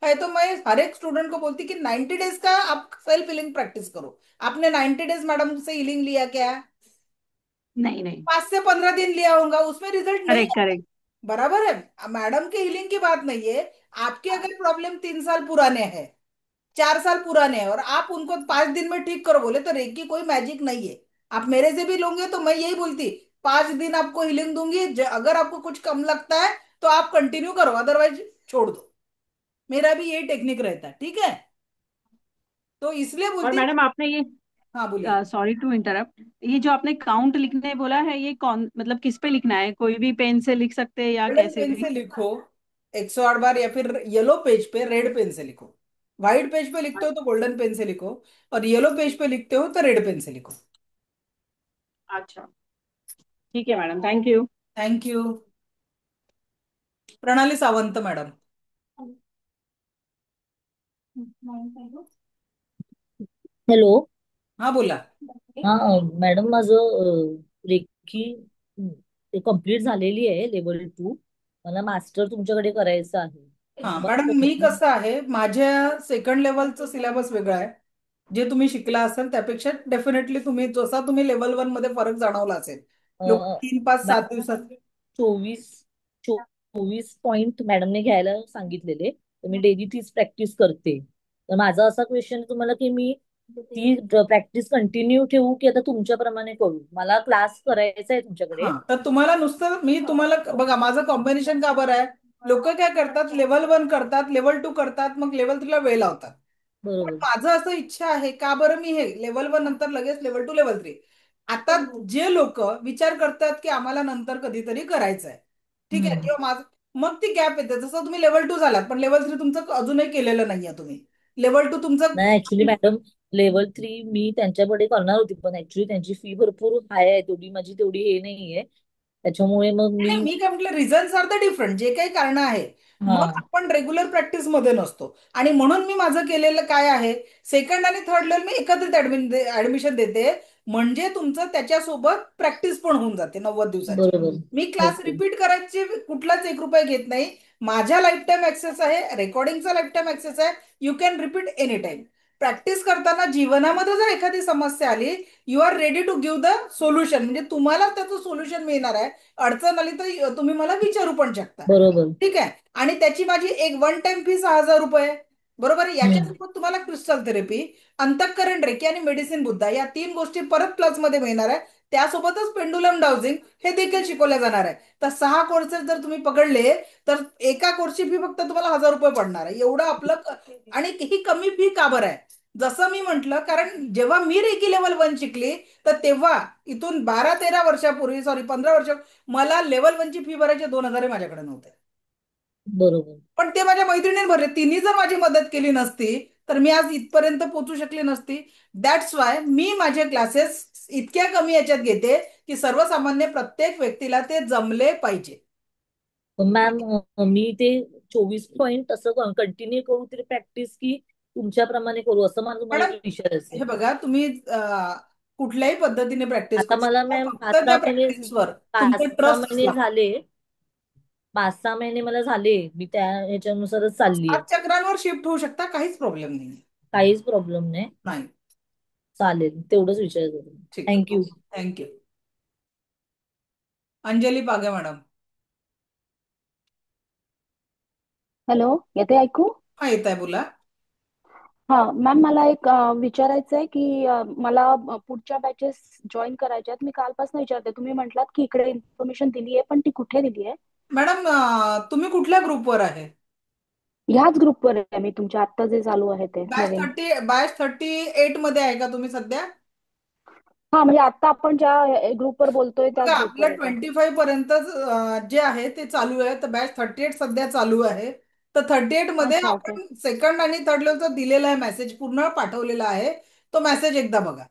है तो मैं हर एक स्टूडेंट को बोलती कि 90 डेज का आप सेल्फ हीलिंग प्रैक्टिस करो। आपने 90 डेज मैडम से हीलिंग लिया क्या? नहीं नहीं। 5 से 15 दिन लिया होगा, उसमें रिजल्ट नहीं करेक्ट आता। करेक्ट। बराबर है, मैडम के हीलिंग की बात नहीं है। आपके अगर प्रॉब्लम 3 साल पुराने हैं, 4 साल पुराने हैं, और आप उनको 5 दिन में ठीक करो बोले तो रेकी कोई मैजिक नहीं है। आप मेरे से भी लोगे तो मैं यही बोलती, 5 दिन आपको हीलिंग दूंगी, अगर आपको कुछ कम लगता है तो आप कंटिन्यू करो, अदरवाइज छोड़ दो। मेरा भी यही टेक्निक रहता है, ठीक है? तो इसलिए और बोलती। मैडम आपने ये, हाँ बोलिए। सॉरी टू इंटरप्ट, ये जो आपने काउंट लिखने बोला है, ये कौन मतलब किस पे लिखना है? कोई भी पेन से लिख सकते हैं या गोल्डन कैसे पेन भी? से लिखो 108 बार, या फिर येलो पेज पे रेड पेन से लिखो। व्हाइट पेज पे लिखते हो तो गोल्डन पेन से लिखो, और येलो पेज पे लिखते हो तो रेड पेन से लिखो। अच्छा, ठीक है madam, thank you. Thank you. प्रणाली सावंत मैडम। हॅलो. हाँ बोला। हा मॅडम माझं रेकी ते कंप्लीट झालेली आहे लेवल 2. मला मास्टर तुमच्याकडे करायचं आहे. हाँ मग मॅडम, मी कसं आहे, माझ्या सेकंड लेवलचं सिलेबस वेगळं आहे. जे तुम्ही शिकला असेल त्यापेक्षा डेफिनेटली तुम्ही जसा तुम्ही लेवल 1 मध्ये फरक जाणवला असेल. लोक 3-5-7 दिवसात. 24 24 पॉइंट मॅडमने घ्यायला सांगितलेले, तर मी डेली तीच प्रॅक्टिस करते. तर माझा असा क्वेश्चन तुम्हाला की मी ती प्रॅक्टिस कंटिन्यू ठेवू की आता तुमच्याप्रमाणे करू? मला क्लास करायचा आहे हा, तुमच्याकडे. तर तुम्हाला नुसतं मी तुम्हाला बघा, माझं कॉम्बिनेशन का बरं आहे. लोक काय करतात, लेवल 1 करतात, लेवल 2 करतात, मग लेवल 3 ला वेळ लावतात. पण बरोबर. माझं असं इच्छा आहे का बरं, मी हे लेवल 1 नंतर लगेच लेवल 2 लेवल 3. आता जे लोक विचार करतात की आम्हाला नंतर कधीतरी करायचं आहे, ठीक आहे, हम्म. किंवा माझं, मग ती गॅप येते. जसं तुम्ही लेवल 2 झालात पण लेवल 3 तुमचं अजूनही केलेलं नाहीये तुम्ही. लेवल 2 तुमचं. नाही ऍक्च्युली मॅडम, लेवल 3 मी त्यांच्याकडे करणार होती, पण ऍक्च्युली त्यांची फी भरपूर हाय आहे, तेवढी माझी तेवढी हे नाहीये. त्याच्यामुळे मग मी. नाही, मी काय म्हटलं, रिझल्ट आर द डिफरंट. जे काही कारण आहे, हा. मग आपण रेग्युलर प्रॅक्टिस मध्ये नसतो. आणि म्हणून मी माझं केलेलं काय आहे, सेकंड आणि थर्ड लेवल मी एकत्रित ऍडमिशन देते. म्हणजे तुमचं त्याच्यासोबत प्रॅक्टिस पण होऊन जाते 90 दिवसाची. बरोबर. मी क्लास ओके. रिपीट करायची कुठलाच 1 रुपया घेत नाही. माझ्या लाईफ टाईम ऍक्सेस आहे, रेकॉर्डिंगचा लाईफ टाईम ऍक्सेस आहे. You can repeat any time. Practice करताना जीवनामध्ये जर एखादी समस्या आली, you are ready to give the solution. म्हणजे तुम्हाला त्याचं सोल्युशन मिळणार आहे. अडचण आली तर तुम्ही मला विचारू पण शकता, बरोबर. ठीक आहे. आणि त्याची माझी एक वन टाइम फी 6,000 रुपये, बरोबर आहे. हम्म. याच्यासोबत तुम्हाला क्रिस्टल थेरपी, अंतःकरण रेकी आणि मेडिसिन बुद्धा या 3 गोष्टी परत प्लस मध्ये मिळणार आहे. त्यासोबतच पेंडुलम डाउजिंग हे देखील शिकवल्या जाणार आहे. तर 6 कोर्सेस जर तुम्ही पकडले तर एका कोर्सची फी फक्त तुम्हाला 1,000 रुपये पडणार आहे. एवढं आपलं आणि ही कमी फी का बरं आहे? जसं मी म्हंटल, कारण जेव्हा मी रेकी लेवल 1 शिकली, तर तेव्हा इथून 12-13 वर्षापूर्वी, सॉरी 15 वर्ष, मला लेवल 1 ची फी भरायचे 2,000 माझ्याकडे नव्हते. बरोबर. पण ते माझ्या मैत्रिणीने भरले. तिने जर माझी मदत केली नसती तर मी आज इथपर्यंत पोहोचू शकली नसती. दॅट्स वाय मी माझे क्लासेस इतक्या कमी याच्यात घेते की सर्वसामान्य प्रत्येक व्यक्तीला ते जमले पाहिजे. मॅम, मी ते 24 पॉइंट असं कंटिन्यू करू तरी प्रॅक्टिस की तुमच्याप्रमाणे करू, असं मला तुम्हाला मॅडम, एक विचारायचं. हे बघा, तुम्ही कुठल्याही पद्धतीने प्रॅक्टिस आता करू मला शकता, मॅम फक्त त्या 5-6 महिने, प्रॅक्टिसवर पाच तुमचं सहा ट्रस्ट महिने असला. झाले. 5-6 महिने मला झाले, मी त्या ह्याच्यानुसारच चालली आहे. 7 चक्रांवर शिफ्ट होऊ शकता, काहीच प्रॉब्लेम नाही. काहीच प्रॉब्लेम नाही. नाही. चालेल, तेवढंच विचारायचं होतं. ठीक आहे. थँक्यू. थँक्यू. अंजली पागे मॅडम. हॅलो, येते ऐकू? हा, येत आहे, बोला. हा मॅम, मला एक विचारायचं आहे की मला पुढच्या बॅचेस जॉईन करायच्या आहेत. मी कालपासून विचारते, तुम्ही म्हटलात की इकडे इन्फॉर्मेशन दिली आहे, पण ती कुठे दिली आहे? मॅडम, तुम्ही कुठल्या ग्रुपवर आहे? ह्याच ग्रुपवर आहे मी, तुमच्या आत्ता जे चालू आहे ते नवीन. बॅच 38 मध्ये आहे का तुम्ही सध्या? हा, म्हणजे आता आपण ज्या ग्रुपवर बोलतोय त्याच बघा, ग्रुपवर आपलं आहे का? 25 पर्यंत जे आहे ते चालू आहे. तर बॅच 38 सध्या चालू आहे. तर 38 मध्ये अच्छा, ओके. आपण सेकंड आणि थर्ड लेवलचा दिलेला आहे, मेसेज पूर्ण पाठवलेला आहे. तो मेसेज एकदा बघा.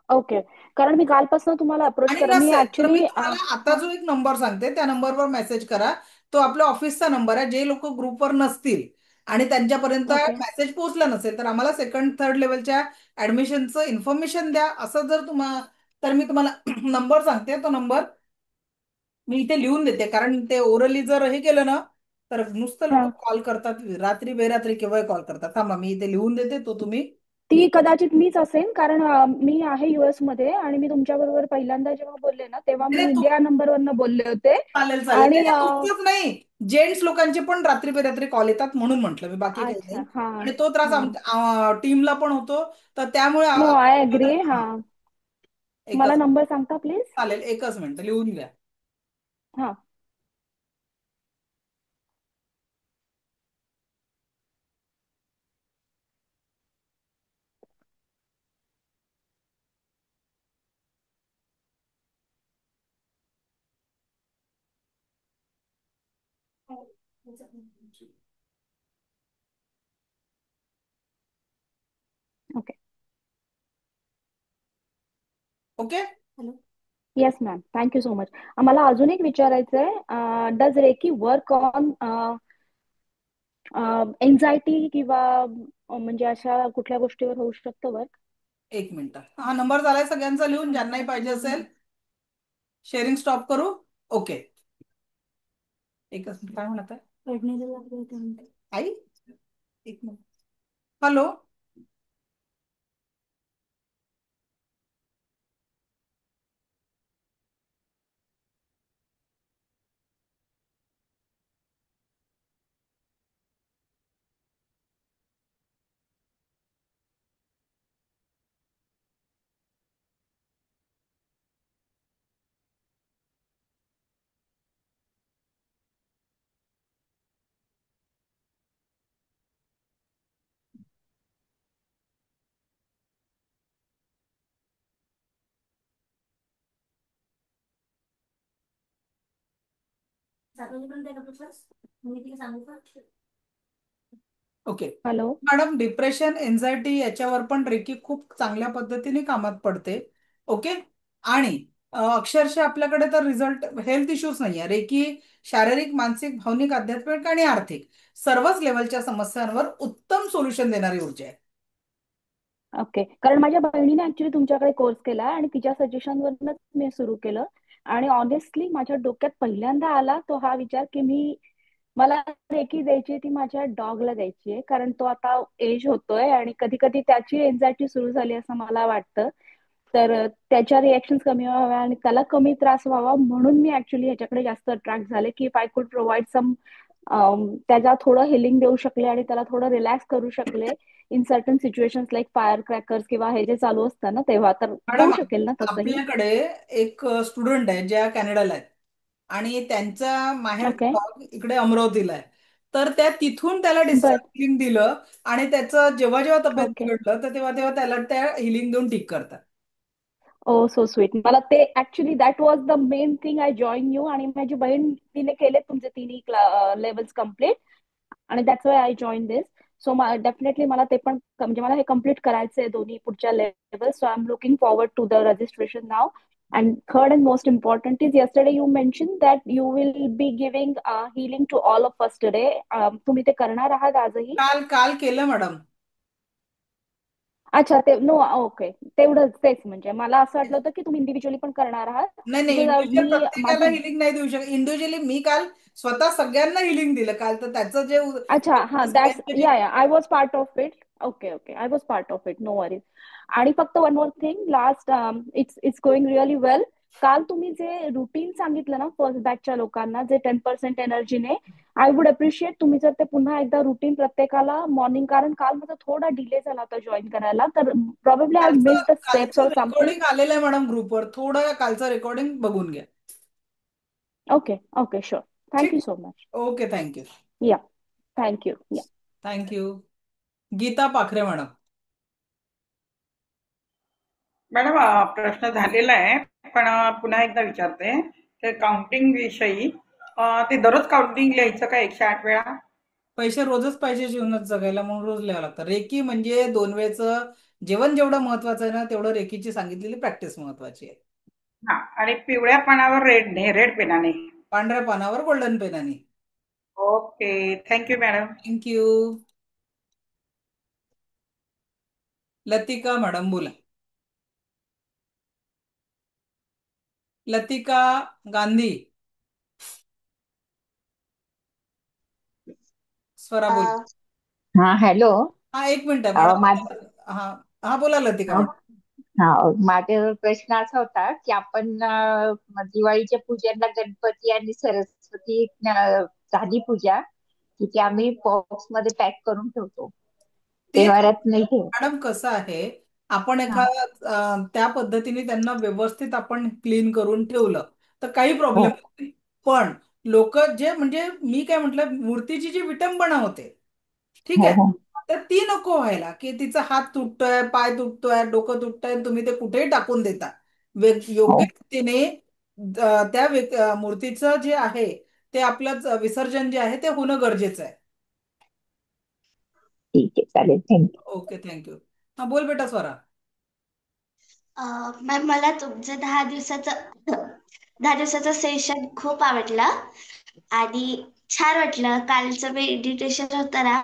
ओके, कारण मी कालपासून तुम्हाला अप्रोच आणि करा, मी नसेल तर मी ऍक्च्युली तुम्हाला आता जो एक नंबर सांगते त्या नंबरवर मेसेज करा. तो आपल्या ऑफिसचा नंबर आहे. जे लोक ग्रुपवर नसतील आणि त्यांच्यापर्यंत ओके. मेसेज पोहोचला नसेल तर आम्हाला सेकंड थर्ड लेवलच्या ऍडमिशनचं इन्फॉर्मेशन द्या. असं जर तुम्हाला, तर मी तुम्हाला नंबर सांगते. तो नंबर मी इथे लिहून देते, कारण ते ओरली जर हे केलं ना तर नुसतं लोक हा. कॉल करतात रात्री बेरात्री, केव्हाही कॉल करतात. थांबा मी इथे लिहून देते, तो तुम्ही. ती कदाचित मीच असेल, कारण मी आहे US मध्ये आणि मी तुमच्या बरोबर पहिल्यांदा जेव्हा बोलले ना तेव्हा नाही, मी नाही, इंडिया नंबरवरनं बोलले होते. चालेल चालेल. नाही आणि नाही, तुमचंच नाही, जेंट्स लोकांचे पण रात्री बेरात्री कॉल येतात म्हणून म्हटलं मी, बाकी काही अच्छा. नाही. हा. आणि तो त्रास हा. आमच्या टीमला पण होतो. तर त्यामुळे नो, आय अग्री. हा. मला एकच, नंबर सांगता प्लीज? चालेल, एकच मिनिट लिहून घ्या. हा. Okay. Okay. Yes ma'am, thank you so much. मला अजून एक विचारायचं आहे, does Reiki work on anxiety किंवा म्हणजे अशा कुठल्या गोष्टीवर होऊ शकतं वर्क? एक मिनिट, हा नंबर झालाय सगळ्यांचा लिहून, ज्यांनाही पाहिजे असेल. शेअरिंग स्टॉप करू. ओके, एकच मिनिट. काय म्हणत आहे आई? एक minute. Hello. Okay hello. Madam, depression, anxiety याच्यावर पण रेकी खूप चांगल्या पद्धतीने कामात पडते. ओके. आणि अक्षरशः आपल्याकडे तर रिझल्ट, हेल्थ इश्यूज नाहीये. रेकी शारीरिक, मानसिक, भावनिक, आध्यात्मिक आणि आर्थिक सर्वच लेवलच्या समस्यांवर उत्तम सोल्युशन देणारी ऊर्जा आहे. ओके. कारण माझ्या बहिणीने ऍक्च्युली तुमच्याकडे कोर्स केला आणि तिच्या सजेशनवरूनच मी सुरू केलं. आणि ऑनेस्टली माझ्या डोक्यात पहिल्यांदा आला तो हा विचार की मला रेकी द्यायची ती माझ्या डॉगला द्यायची आहे, कारण तो आता एज होतोय आणि कधी कधी त्याची एन्झायटी सुरू झाली असं मला वाटतं. तर त्याच्या रिएक्शन कमी व्हाव्या आणि त्याला कमी त्रास व्हावा म्हणून मी ऍक्च्युली ह्याच्याकडे जास्त अट्रॅक्ट झाले की इफ आय कुड प्रोव्हाइड सम, त्याला थोडं हिलिंग देऊ शकले आणि त्याला थोडं रिलॅक्स करू शकले in certain situations like fire crackers किंवा हे जे चालू असतं ना तेव्हा, तर होऊ मॅडम, शकेल ना तसंही? आपल्याकडे एक स्टुडंट आहे ज्या कॅनडाला आहेत आणि त्यांचा माहेर ओके. गाव इकडे अमरावतीला आहे. तर त्या तिथून त्याला बर. डिस्चार्ज हिलिंग दिलं आणि त्याचं जेव्हा जेव्हा तब्येत ओके. बिघडलं तर तेव्हा तेव्हा त्याला त्या हिलिंग देऊन ठीक करतात. ओ सो स्वीट. मला ते actually that was the main thing I join you. आणि माझी बहीण तिने केले तुमचे तिन्ही लेवल्स कम्प्लीट आणि that's why I join this. So definitely मला ते पण म्हणजे मला हे कम्प्लीट करायचं आहे दोन्ही पुढच्या level. So I am looking forward to the registration now. And third and most important is yesterday you mentioned that you will be giving healing to all of us today. तुम्ही ते करणार आहात आजही? काल काल केलं मॅडम. अच्छा. ते नो, ओके. तेवढंच, तेच म्हणजे मला असं वाटलं होतं की तुम्ही इंडिव्हिज्युअली पण करणार आहात. नाही नाही, बिकॉज इंडिव्हिज्युअल मी प्रत्येकाला माझी. हिलिंग नाही देऊ शकत. इंडिव्हिज्युअली मी काल स्वतः सगळ्यांना हिलिंग दिलं काल. तर त्याचं जे अच्छा. हा. दॅट्स, सगळ्यांचे जे, yeah yeah I was part of it. Okay. Okay. I was part of it. No worries. आणि फक्त one more thing last, it's going really well. काल तुम्ही जे रुटीन सांगितलं ना फर्स्ट बॅचच्या लोकांना, जे 10% एनर्जीने, आय वुड अप्रिशिएट तुम्ही जर ते पुन्हा एकदा रुटीन प्रत्येकाला मॉर्निंग, कारण काल माझा थोडा डिले झाला होता जॉईन करायला, तर प्रॉब्लेम आय मिस कालचं द स्टेप्स कालचं ऑर समथिंग. रेकॉर्डिंग आलेलं आहे मॅडम ग्रुपवर. थोडं कालचं रेकॉर्डिंग बघून घ्या. ओके. ओके. शुअर. थँक ठीक. You so much. Okay, thank you. Yeah. Thank you. Yeah. Thank you. Geeta Pakhare madam. Madam, प्रश्न झालेला आहे, पण पुन्हा एकदा विचारते. ते काउंटिंग विषयी, ते दररोज काउंटिंग लिहायचं का 108 वेळा? पैसे रोजच पाहिजे जीवनात जगायला, म्हणून रोज लिहावं लागतं. रेकी म्हणजे 2 वेळचं जेवण जेवढं महत्वाचं आहे ना तेवढं रेकीची सांगितलेली प्रॅक्टिस महत्वाची आहे. हा, आणि पिवळ्या पानावर रेड नाही, रेड पेनाने. पांढऱ्या पानावर गोल्डन पेनाने. Okay, thank you madam. Thank you. Latika madam बोला. लतिका गांधी. स्वरा बोल. हा हॅलो. हा, एक मिनिट आहे माझ मॅडम. हा. हा, बोला लतिका मॅडम. हा माझा प्रश्न असा होता की आपण दिवाळीच्या पूजेला गणपती आणि सरस्वती साधी पूजा की ती आम्ही बॉक्स मध्ये पॅक करून ठेवतो, ते तेव्हारात नाही ठेवत. मॅडम कसं आहे, आपण हा. त्या पद्धतीने त्यांना व्यवस्थित आपण क्लीन करून ठेवलं तर काही हो प्रॉब्लेम नाही. पण लोक जे म्हणजे मी काय म्हटलं, मूर्तीची जी विटंबना होते, ठीक हो आहे, हो तर ती नको व्हायला, की तिचा हात तुटतोय, पाय तुटतोय, डोकं तुटतंय, तुम्ही ते कुठेही टाकून देता. योग्य हो. रीतीने त्या मूर्तीचं जे आहे ते आपलं विसर्जन जे आहे ते होणं गरजेचं आहे. ठीक आहे, चालेल, थँक्यू. Okay, thank you. हा, बोल बेटा स्वरा. मॅम मला तुमचं 10 दिवसाचं सेशन खूप आवडलं आणि छान वाटलं. कालचं मेडिटेशन होतं ना,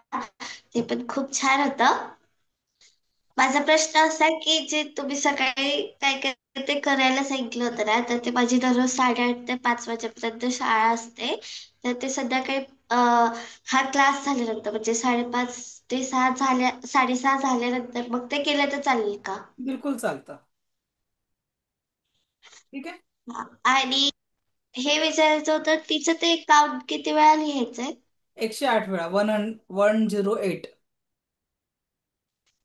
ते पण खूप छान होतं. माझा प्रश्न असा आहे की जे तुम्ही सकाळी काय काय ते करायला सांगितलं होतं ना, तर ते माझी दररोज 8:30 ते 5 वाजेपर्यंत शाळा असते. तर ते संध्याकाळी हा क्लास झाल्यानंतर म्हणजे 5:30 ते 6 6:30 झाल्यानंतर मग ते केलं तर चालेल का? बिलकुल चालतं. ठीक आहे. आणि हे विचारायचं होतं, तिचं ते काउंट किती वेळा लिहायचंय? 108 वेळा. 108.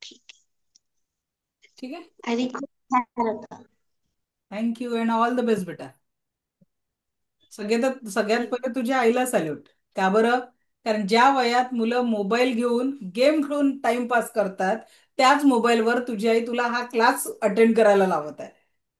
ठीक ठीक आहे. आहे. आणि खूप छान होतं. Thank you and all the best बेटा. सगळ्यात पहिले तुझ्या आईला सॅल्यूट. का बरं? कारण ज्या वयात मुलं मोबाईल घेऊन गेम खेळून टाइमपास करतात, त्याच मोबाईलवर तुझी आई तुला हा क्लास अटेंड करायला लावत आहे.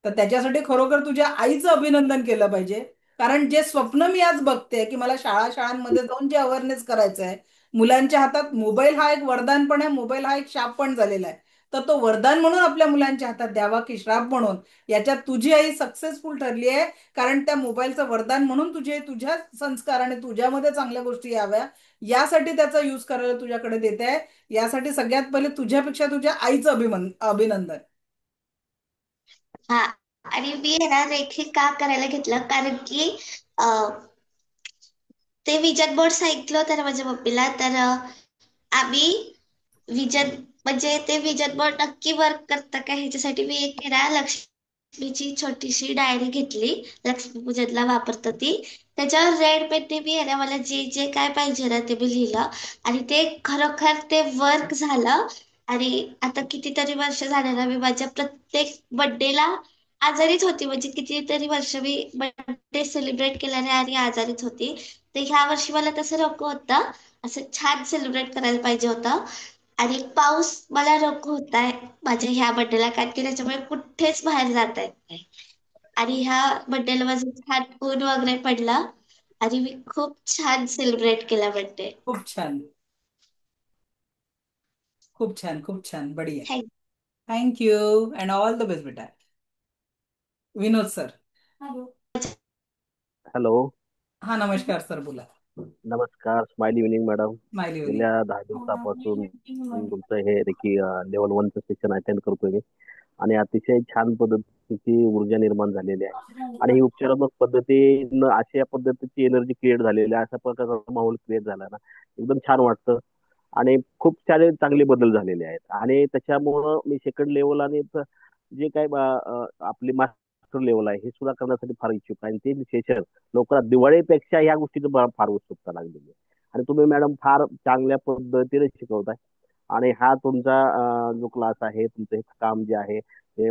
तर त्याच्यासाठी खरोखर तुझ्या आईचं अभिनंदन केलं पाहिजे. कारण जे स्वप्न मी आज बघते की मला शाळांमध्ये जाऊन जे अवेअरनेस करायचं आहे, मुलांच्या हातात मोबाईल हा एक वरदान पण आहे, मोबाईल हा एक शाप पण झालेला आहे. तर तो वरदान म्हणून आपल्या मुलांच्या हातात द्यावा की श्राप म्हणून, याच्यात तुझी आई सक्सेसफुल ठरली आहे. कारण त्या मोबाईलचं वरदान म्हणून तुझ्या संस्कार आणि तुझ्यामध्ये चांगल्या गोष्टी याव्या, यासाठी त्याचा यूज करायला तुझ्याकडे देते आहे. यासाठी सगळ्यात पहिले तुझ्यापेक्षा तुझ्या आईचं अभिनंदन. हा, आणि मी आहे ना रेखीव का करायला घेतलं, कारण की ते विजन बोर्ड सांगितलं होतं ना माझ्या मम्मीला, तर आम्ही विजन म्हणजे ते विजन बोर्ड नक्की वर्क करतं का ह्याच्यासाठी मी एक आहे ना लक्ष्मीची छोटीशी डायरी घेतली. लक्ष्मीपूजनला वापरतो ती. त्याच्यावर रेड पेनने मी आहे ना मला जे जे काय पाहिजे ना ते मी लिहिलं आणि ते खरोखर ते वर्क झालं. आणि आता कितीतरी वर्ष झाले ना, मी माझ्या प्रत्येक बर्थडेला आजारीच होती. म्हणजे कितीतरी वर्ष मी बर्थडे सेलिब्रेट केल्याने आणि आजारीच होती. तर ह्या वर्षी मला तसं नको होतं, असं छान सेलिब्रेट करायला पाहिजे होतं. आणि पाऊस मला नको होताय माझ्या ह्या बर्थडेला, कारण की त्याच्यामुळे कुठेच बाहेर जाता येत नाही. आणि ह्या बर्थडेला माझं छान ऊन वगैरे पडलं आणि मी खूप छान सेलिब्रेट केला बर्थडे. खूप छान, खूप छान, खूप छान, बढिया. Thank you. Thank you and all the best बेटा. विनोद सर. हॅलो, हा, नमस्कार सर, बोला. नमस्कार. Smile evening madam. Smiley Holy. गेल्या 10 दिवसापासून तुमचं हे रेकी लेवल 1चं सेशन अटेंड करतोय मी आणि अतिशय छान पद्धतीची ऊर्जा निर्माण झालेली आहे आणि ही उपचारात्मक पद्धतीनं अशा पद्धतीची एनर्जी क्रिएट झालेली आहे, अशा प्रकारचा माहोल क्रिएट झाला ना, एकदम छान वाटतं आणि खूप सारे चांगले बदल झालेले आहेत आणि त्याच्यामुळं मी सेकंड लेवल आणि जे काय आपली मास्टर लेवल आहे हे सुद्धा करण्यासाठी फार इच्छुक आहे आणि ते सेशन लवकरात दिवाळीपेक्षा या गोष्टीचं मला फार उत्सुकता लागलेली आहे आणि तुम्ही मॅडम फार चांगल्या पद्धतीने शिकवताय आणि हा तुमचा जो क्लास आहे, तुमचं हे काम जे आहे ते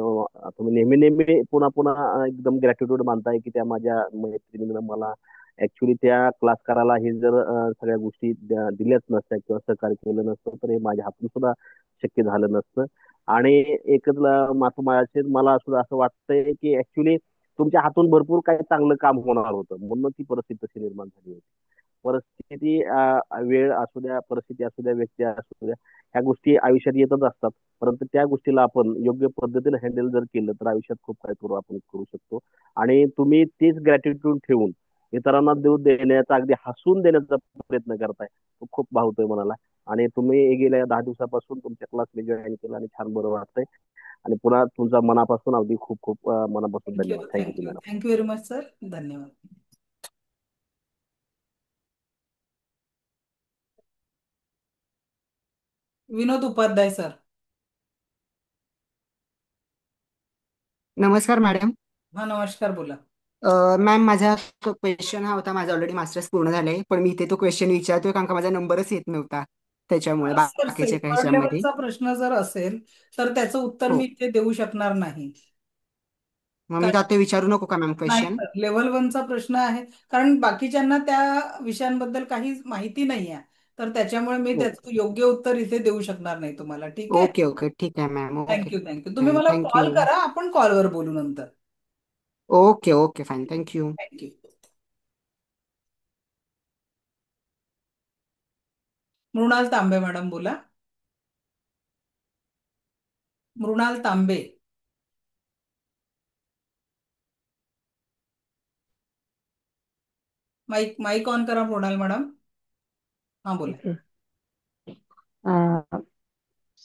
तुम्ही नेहमी नेहमी पुन्हा पुन्हा एकदम ग्रॅटिट्यूड मानताय की त्या माझ्या मैत्रिणीनं मला ऍक्च्युली त्या क्लास करायला हे जर सगळ्या गोष्टी दिल्याच नसत्या किंवा सहकार्य केलं नसतं तर हे माझ्या हातून सुद्धा शक्य झालं नसतं आणि एकच माझ्या मला सुद्धा असं वाटतंय की ऍक्च्युली तुमच्या हातून भरपूर काही चांगलं काम होणार होतं म्हणून ती परिस्थिती तशी निर्माण झाली होती. परिस्थिती वेळ असू द्या, परिस्थिती असू द्या, व्यक्ती असू द्या, ह्या गोष्टी आयुष्यात येतच असतात. परंतु त्या गोष्टीला आपण योग्य पद्धतीने हँडल जर केलं तर आयुष्यात खूप काही करू आपण करू शकतो आणि तुम्ही तीच ग्रॅटिट्यूड ठेवून इतरांना देण्याचा, अगदी हसून देण्याचा प्रयत्न करताय, तो खूप भावतोय मनाला. आणि तुम्ही गेल्या 10 दिवसापासून तुमच्या क्लासला जॉईन केलं आणि छान बरं वाटतंय. आणि पुन्हा तुमचा मनापासून अगदी खूप खूप मनापासून थँक्यू, धन्यवाद. Thank you thank you, madam. Thank you very much sir. धन्यवाद. विनोद उपाध्याय सर. नमस्कार मॅडम. हा, नमस्कार, बोला. मॅम, माझा क्वेश्चन हा होता. माझा ऑलरेडी मास्टर्स पूर्ण झालंय, पण मी इथे तो क्वेश्चन विचारतोय कारण का माझा नंबरच येत नव्हता त्याच्यामुळे सर, बाकीच्या काही सेकंड ह्याच्यामध्ये. लेवलचा प्रश्न जर असेल तर त्याचं उत्तर हो, मी इथे देऊ शकणार नाही. मग मी आता विचारू नको का मॅम नाही क्वेश्चन? सर, लेवल वनचा प्रश्न आहे, कारण बाकीच्यांना त्या विषयांबद्दल काही माहिती नाही आहे, तर त्याच्यामुळे मी त्याचं योग्य उत्तर इथे देऊ शकणार नाही तुम्हाला. ठीक आहे. ओके ओके, ठीक आहे मॅम. Okay thank you, thank you. तुम्ही फाईन, मला कॉल थँक्यू. करा, आपण कॉलवर बोलू नंतर. Okay okay, fine, thank you. Thank you. Mrunal Tambe madam, बोला. Mrunal Tambe. Mic mic on करा मृणाल मॅडम. हा, बोला. ओके.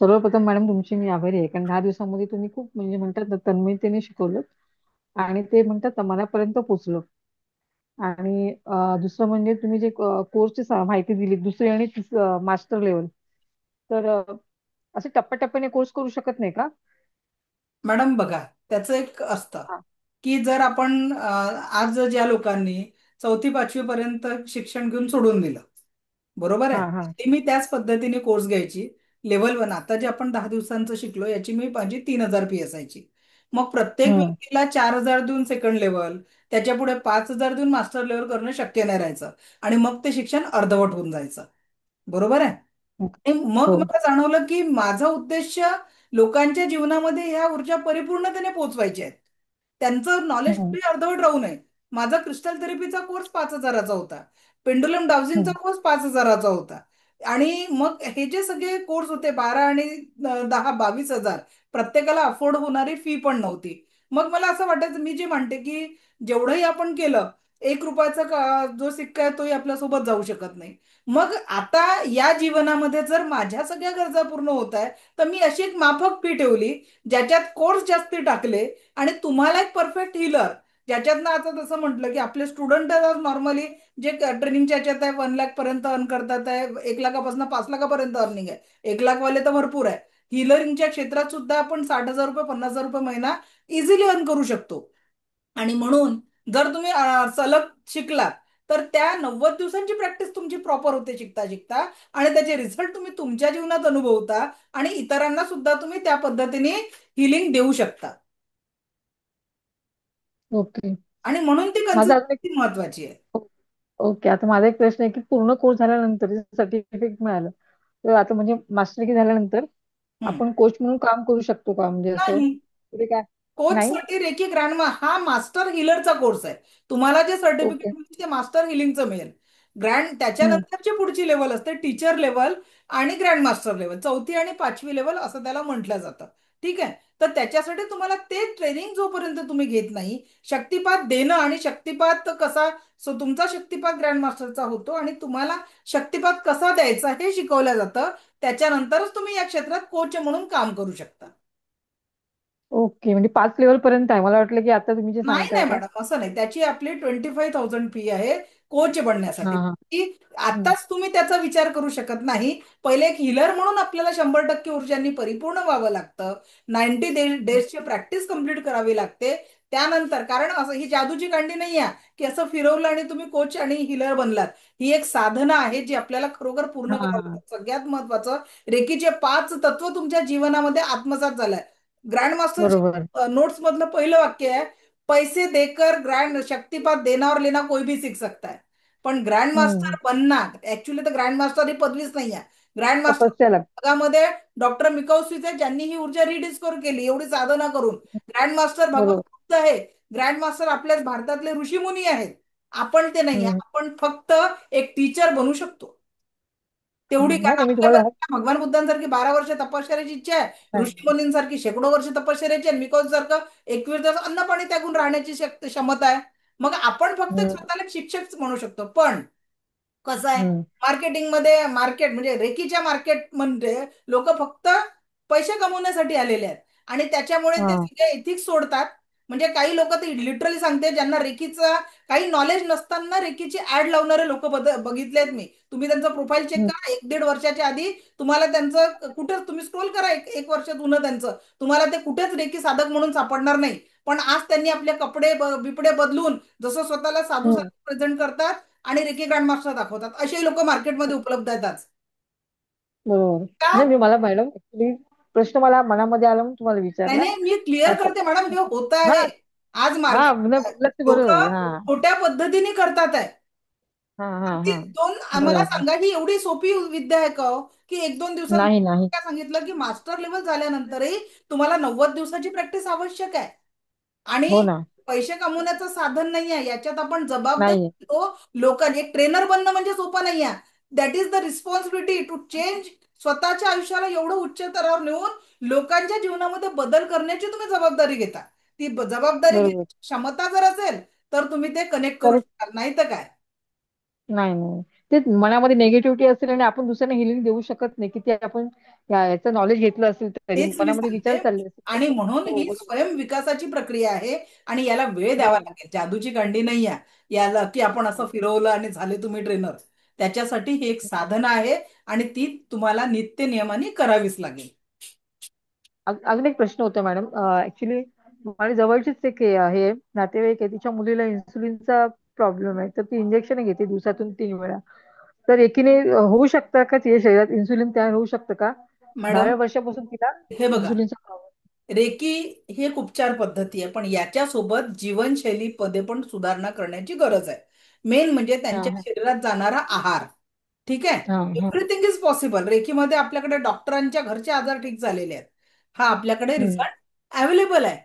सर्वप्रथम मॅडम तुमची मी आभारी आहे, कारण 10 दिवसामध्ये तुम्ही खूप म्हणजे म्हणतात ना तन्मयतेने शिकवलं आणि ते म्हणतात ना मनापर्यंत पोहोचलं. आणि दुसरं म्हणजे तुम्ही जे कोर्सची माहिती दिली, दुसरी आणि मास्टर लेवल, तर असे टप्प्याटप्प्याने कोर्स करू शकत नाही का? मॅडम बघा, त्याचं एक असतं हा की जर आपण आज ज्या लोकांनी 4थी-5वी पर्यंत शिक्षण घेऊन सोडून दिलं, बरोबर आहे, हा हा ते मी त्याच पद्धतीने कोर्स घ्यायची. लेवल वन आता जे आपण 10 दिवसांचं शिकलो याची मी माझी 3,000 फी असायची. मग प्रत्येक हम्म व्यक्तीला 4,000 देऊन सेकंड लेवल, त्याच्या पुढे 5,000 देऊन मास्टर लेवल करणं शक्य नाही राहायचं, आणि मग ते शिक्षण अर्धवट होऊन जायचं. बरोबर आहे. आणि मग हो मला जाणवलं की माझा उद्देश लोकांच्या जीवनामध्ये ह्या ऊर्जा परिपूर्णतेने पोहोचवायच्या आहेत. त्यांचं नॉलेज हम्म कुठे अर्धवट राहू नये. माझा क्रिस्टल थेरपीचा कोर्स 5,000चा होता. पेंडुलम डाउजिंगचा हम्म कोर्स 5,000चा होता. आणि मग हे जे सगळे कोर्स होते 12 आणि 10-22 हजार, प्रत्येकाला अफोर्ड होणारी फी पण नव्हती. मग मला असं वाटायचं, मी जे म्हणते की जेवढंही आपण केलं, 1 रुपयाचा जो सिक्का आहे तोही आपल्यासोबत जाऊ शकत नाही. मग आता या जीवनामध्ये जर माझ्या सगळ्या गरजा पूर्ण होत आहे, तर मी अशी एक माफक फी ठेवली ज्याच्यात कोर्स जास्ती टाकले, आणि तुम्हाला एक परफेक्ट हिलर, ज्याच्यातनं आता तसं म्हटलं की आपले स्टुडंट नॉर्मली जे ट्रेनिंगच्या याच्यात आहे 1 लाख पर्यंत अर्न करतात आहे, 1 लाखापासून 5 लाखापर्यंत अर्निंग आहे. 1 लाख वाले तर भरपूर आहे. हिलरिंगच्या क्षेत्रात सुद्धा आपण 60,000 रुपये, 50,000 रुपये महिना इझिली अर्न करू शकतो. आणि म्हणून जर तुम्ही सलग शिकलात तर त्या 90 दिवसांची प्रॅक्टिस तुमची प्रॉपर होते शिकता शिकता, आणि त्याचे रिझल्ट तुम्ही तुमच्या जीवनात अनुभवता, आणि इतरांना सुद्धा तुम्ही त्या पद्धतीने हिलिंग देऊ शकता. ओके. आणि म्हणून ती माझा अजून कन्सिस्टन्सी महत्वाची आहे. ओके, आता माझा एक प्रश्न आहे की पूर्ण कोर्स झाल्यानंतर सर्टिफिकेट मिळालं, तर आता म्हणजे मास्टर की झाल्यानंतर हम्म. आपण कोच म्हणून काम करू शकतो का? म्हणजे असं नाही, ते काय? कोच नाही. साठी रेकी ग्रँडमा हा मास्टर हिलरचा कोर्स आहे. तुम्हाला जे सर्टिफिकेट ओके. मिळेल ते मास्टर हिलिंगचं मिळेल. हम्म त्याच्यानंतरची पुढची लेवल असते टीचर लेवल आणि ग्रँड मास्टर लेवल, 4थी आणि 5वी लेवल असं त्याला म्हटलं जातं. ठीक आहे. तर त्याच्यासाठी तुम्हाला ते ट्रेनिंग जोपर्यंत तुम्ही घेत नाही, शक्तिपात देणं आणि शक्तिपात कसा, तुमचा शक्तिपात ग्रँड मास्टरचा होतो आणि तुम्हाला शक्तिपात कसा द्यायचा हे शिकवलं जातं. त्याच्यानंतरच तुम्ही या क्षेत्रात कोच म्हणून काम करू शकता. ओके, म्हणजे 5 लेवल पर्यंत आहे. मला वाटलं की आता तुम्ही जे नाही सांगताय नाही का? मॅडम, असं नाही. त्याची आपली 25,000 फी आहे कोच हा बनण्यासाठी. हा की हम्म आताच तुम्ही त्याचा विचार करू शकत नाही. पहिले एक हिलर म्हणून आपल्याला 100% ऊर्जांनी परिपूर्ण व्हावं लागतं. 90 डेजची प्रॅक्टिस कम्प्लीट करावी लागते. त्यानंतर, कारण असं ही जादूची कांडी नाही आहे की असं फिरवलं आणि तुम्ही कोच आणि हिलर बनलात. ही एक साधना आहे जी आपल्याला खरोखर पूर्ण हा करावी हा लागतात. सगळ्यात महत्वाचं, रेकीचे 5 तत्व तुमच्या जीवनामध्ये आत्मसात झालंय. ग्रँड बरोबर. मास्टरच्या नोट्स मधलं पहिलं वाक्य आहे, पैसे देकर ग्रैंड शक्तिपात देना और लेना कोई भी सीख सकता है. पण ग्रँड मास्टर हम्म बनना, ऍक्च्युली तर ग्रँड मास्टर ही पदवीच नाही आहे. ग्रँड मास्टर तपस्या लागते. जगामध्ये डॉक्टर मिकाऊ स्विझे ज्यांनी ही ऊर्जा रिडिस्कवर केली एवढी साधना करून. ग्रँड मास्टर भगवान बरोबर. बुद्ध आहे. ग्रँड मास्टर आपल्याच भारतातले ऋषीमुनी आहेत. आपण ते नाही आहे. हम्म आपण फक्त एक टीचर बनू शकतो तेवढी, नाही कारण नाही, मी तुम्हाला आपल्याकडे भगवान बुद्धांसारखी 12 वर्ष तपश्चर्याची इच्छा आहे, ऋषीमुनींसारखी शेकडो वर्ष तपश्चर्याची, आणि मिकोज सारखं 21 दिवस अन्न पाणी त्यागून राहण्याची क्षमता आहे. मग आपण फक्त हम्म, स्वतःला शिक्षक म्हणू शकतो. पण कसं आहे, हम्म, मार्केटिंगमध्ये मार्केट म्हणजे रेकीच्या मार्केटमध्ये लोक फक्त पैसे कमवण्यासाठी आलेले आहेत आणि त्याच्यामुळे ते हा, सगळे एथिक्स सोडतात. म्हणजे काही लोक ते लिटरली सांगते, ज्यांना रेकीचं काही नॉलेज नसताना रेकीची ऍड लावणारे लोक बघितलेत मी. तुम्ही त्यांचं प्रोफाईल चेक हम्म, करा, 1-1.5 वर्षाच्या आधी तुम्हाला त्यांचं कुठं, तुम्ही स्क्रोल करा, एक वर्ष जुनं त्यांचं, तुम्हाला ते कुठेच रेकी साधक म्हणून सापडणार नाही. पण आज त्यांनी आपले कपडे बिपडे बदलून जसं स्वतःला साधू हम्म, साधू प्रेझेंट करतात आणि रेकी ग्रँड मास्टर दाखवतात. असे लोक मार्केटमध्ये उपलब्ध आहेत आज. बरोबर. का? नाही मी मला मॅडम ऍक्च्युली प्रश्न मला मनामध्ये आला म्हणून तुम्हाला नाही विचारला. नाही, मी क्लिअर असं करते मॅडम, हे होत हा आहे आज हा नाही मार्केट. बोललात ते लोक बरोबर आहे. हा खोट्या पद्धतीने करतात आहे. हा हा ती हा दोन आम्हाला बरोबर. सांगा, ही एवढी सोपी विद्या आहे का हो? की 1-2 दिवसात नाही नाही काय सांगितलं की मास्टर लेवल झाल्यानंतरही तुम्हाला 90 दिवसाची प्रॅक्टिस आवश्यक आहे. आणि हो ना. पैसे कमवण्याचं साधन नाही आहे, याच्यात आपण नाही जबाबदारी घेतो. लोकांनी एक ट्रेनर बनणं म्हणजे सोपं नाही आहे. That is the responsibility to change. स्वतःच्या आयुष्याला एवढं उच्च स्तरावर नेऊन लोकांच्या जीवनामध्ये बदल करण्याची तुम्ही जबाबदारी घेता. ती जबाबदारी बरोबर. घेण्याची क्षमता जर असेल तर तुम्ही ते कनेक्ट करू तर शकाल, नाही तर काय. नाही नाही तेच मनामध्ये निगेटिव्हिटी असेल आणि आपण दुसऱ्यांना हिलिंग देऊ शकत नाही. किती आपण याचं नॉलेज घेतलं असेल तरी तेच मी मनामध्ये विचार सांगते. चालले असेल तर. आणि म्हणून हो ही बरोबर. स्वयं विकासाची प्रक्रिया आहे आणि याला वेळ द्यावा बरोबर लागेल. जादूची कांडी नाही आहे याला की आपण असं फिरवलं आणि झाले तुम्ही ट्रेनर. त्याच्यासाठी ही एक साधना आहे आणि ती तुम्हाला नित्य नियमाने करावीच लागेल. अजून एक प्रश्न होता मॅडम. ऍक्च्युली माझ्या जवळचीच एक हे नातेवाईक आहे, तिच्या मुलीला इन्सुलिनचा प्रॉब्लेम आहे, तर ती इंजेक्शन घेते दिवसातून 3 वेळा. तर एकीने होऊ शकतं का तिच्या शरीरात इन्सुलिन तयार होऊ शकतं का? मॅडम 10व्या वर्षापासून तिला हे बघा, इन्सुलिनचा प्रॉब्लेम. रेकी ही एक उपचार पद्धती आहे, पण याच्यासोबत जीवनशैलीमध्ये पण सुधारणा करण्याची गरज आहे. मेन म्हणजे हा त्यांच्या हा शरीरात जाणारा आहार. ठीक आहे. हा हा एव्हरीथिंग इज पॉसिबल. रेकीमध्ये आपल्याकडे डॉक्टरांच्या घरचे आजार ठीक झालेले आहेत. हा आपल्याकडे हम्म, रिझल्ट अवेलेबल आहे.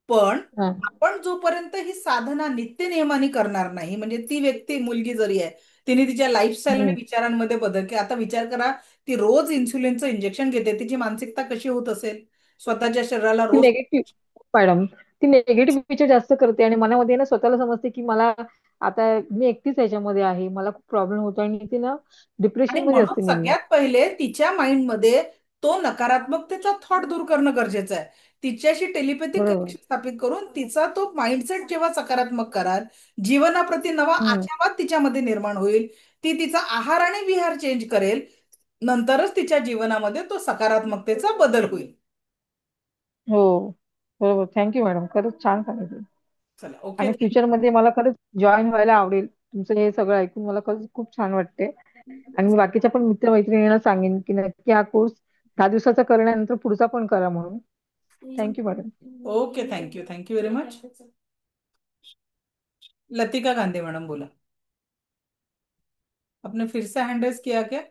पण हा आपण जोपर्यंत ही साधना नित्य नियमाने करणार नाही, म्हणजे ती व्यक्ती, मुलगी जरी आहे, तिने तिच्या लाईफस्टाईल आणि हम्म. विचारांमध्ये बदल की आता विचार करा, ती रोज इन्सुलिनचं इंजेक्शन घेते, तिची मानसिकता कशी होत असेल. स्वतःच्या शरीराला ती रोज नेगेटिव्ह मॅडम, ती नेगेटिव्ह विचार जास्त करते आणि मनामध्ये ना स्वतःला समजते की मला आता मी एकटीच याच्यामध्ये आहे, मला खूप प्रॉब्लेम होतो आणि ती ना आणि डिप्रेशन मध्ये म्हणून असते नेहमी. सगळ्यात पहिले तिच्या माइंडमध्ये तो नकारात्मकतेचा थॉट दूर करणं गरजेचं आहे. तिच्याशी टेलिपॅथिक बरोबर. कनेक्शन स्थापित करून तिचा तो माइंडसेट जेव्हा सकारात्मक कराल, जीवनाप्रती नवा हम्म. आशावाद तिच्यामध्ये निर्माण होईल. ती तिचा आहार आणि विहार चेंज करेल, नंतरच तिच्या जीवनामध्ये तो सकारात्मकतेचा बदल होईल. हो बरोबर. थँक्यू मॅडम, खरंच छान सांगितलं. चला, ओके. आणि फ्युचरमध्ये मला खरंच जॉईन व्हायला आवडेल. तुमचं हे सगळं ऐकून मला खरंच खूप छान वाटते. आणि मी बाकीच्या पण मित्रमैत्रिणींना सांगेन की नक्की हा कोर्स 10 दिवसाचा करण्यानंतर पुढचा पण करा म्हणून. Thank you madam. Okay, thank you, thank you very much. Latika Gandhi madam बोला. आपने फिर से हैंड रेज किया क्या?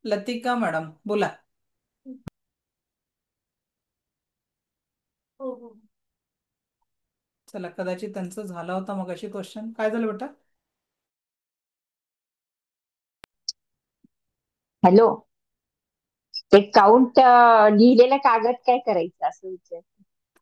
लतिका मैडम बोला. चला, कदाचित त्यांचं झाला होता मग अशी क्वेश्चन. काय झालं बेटा? हॅलो. ते काउंट लिहिलेला कागद काय करायचं असं विचार.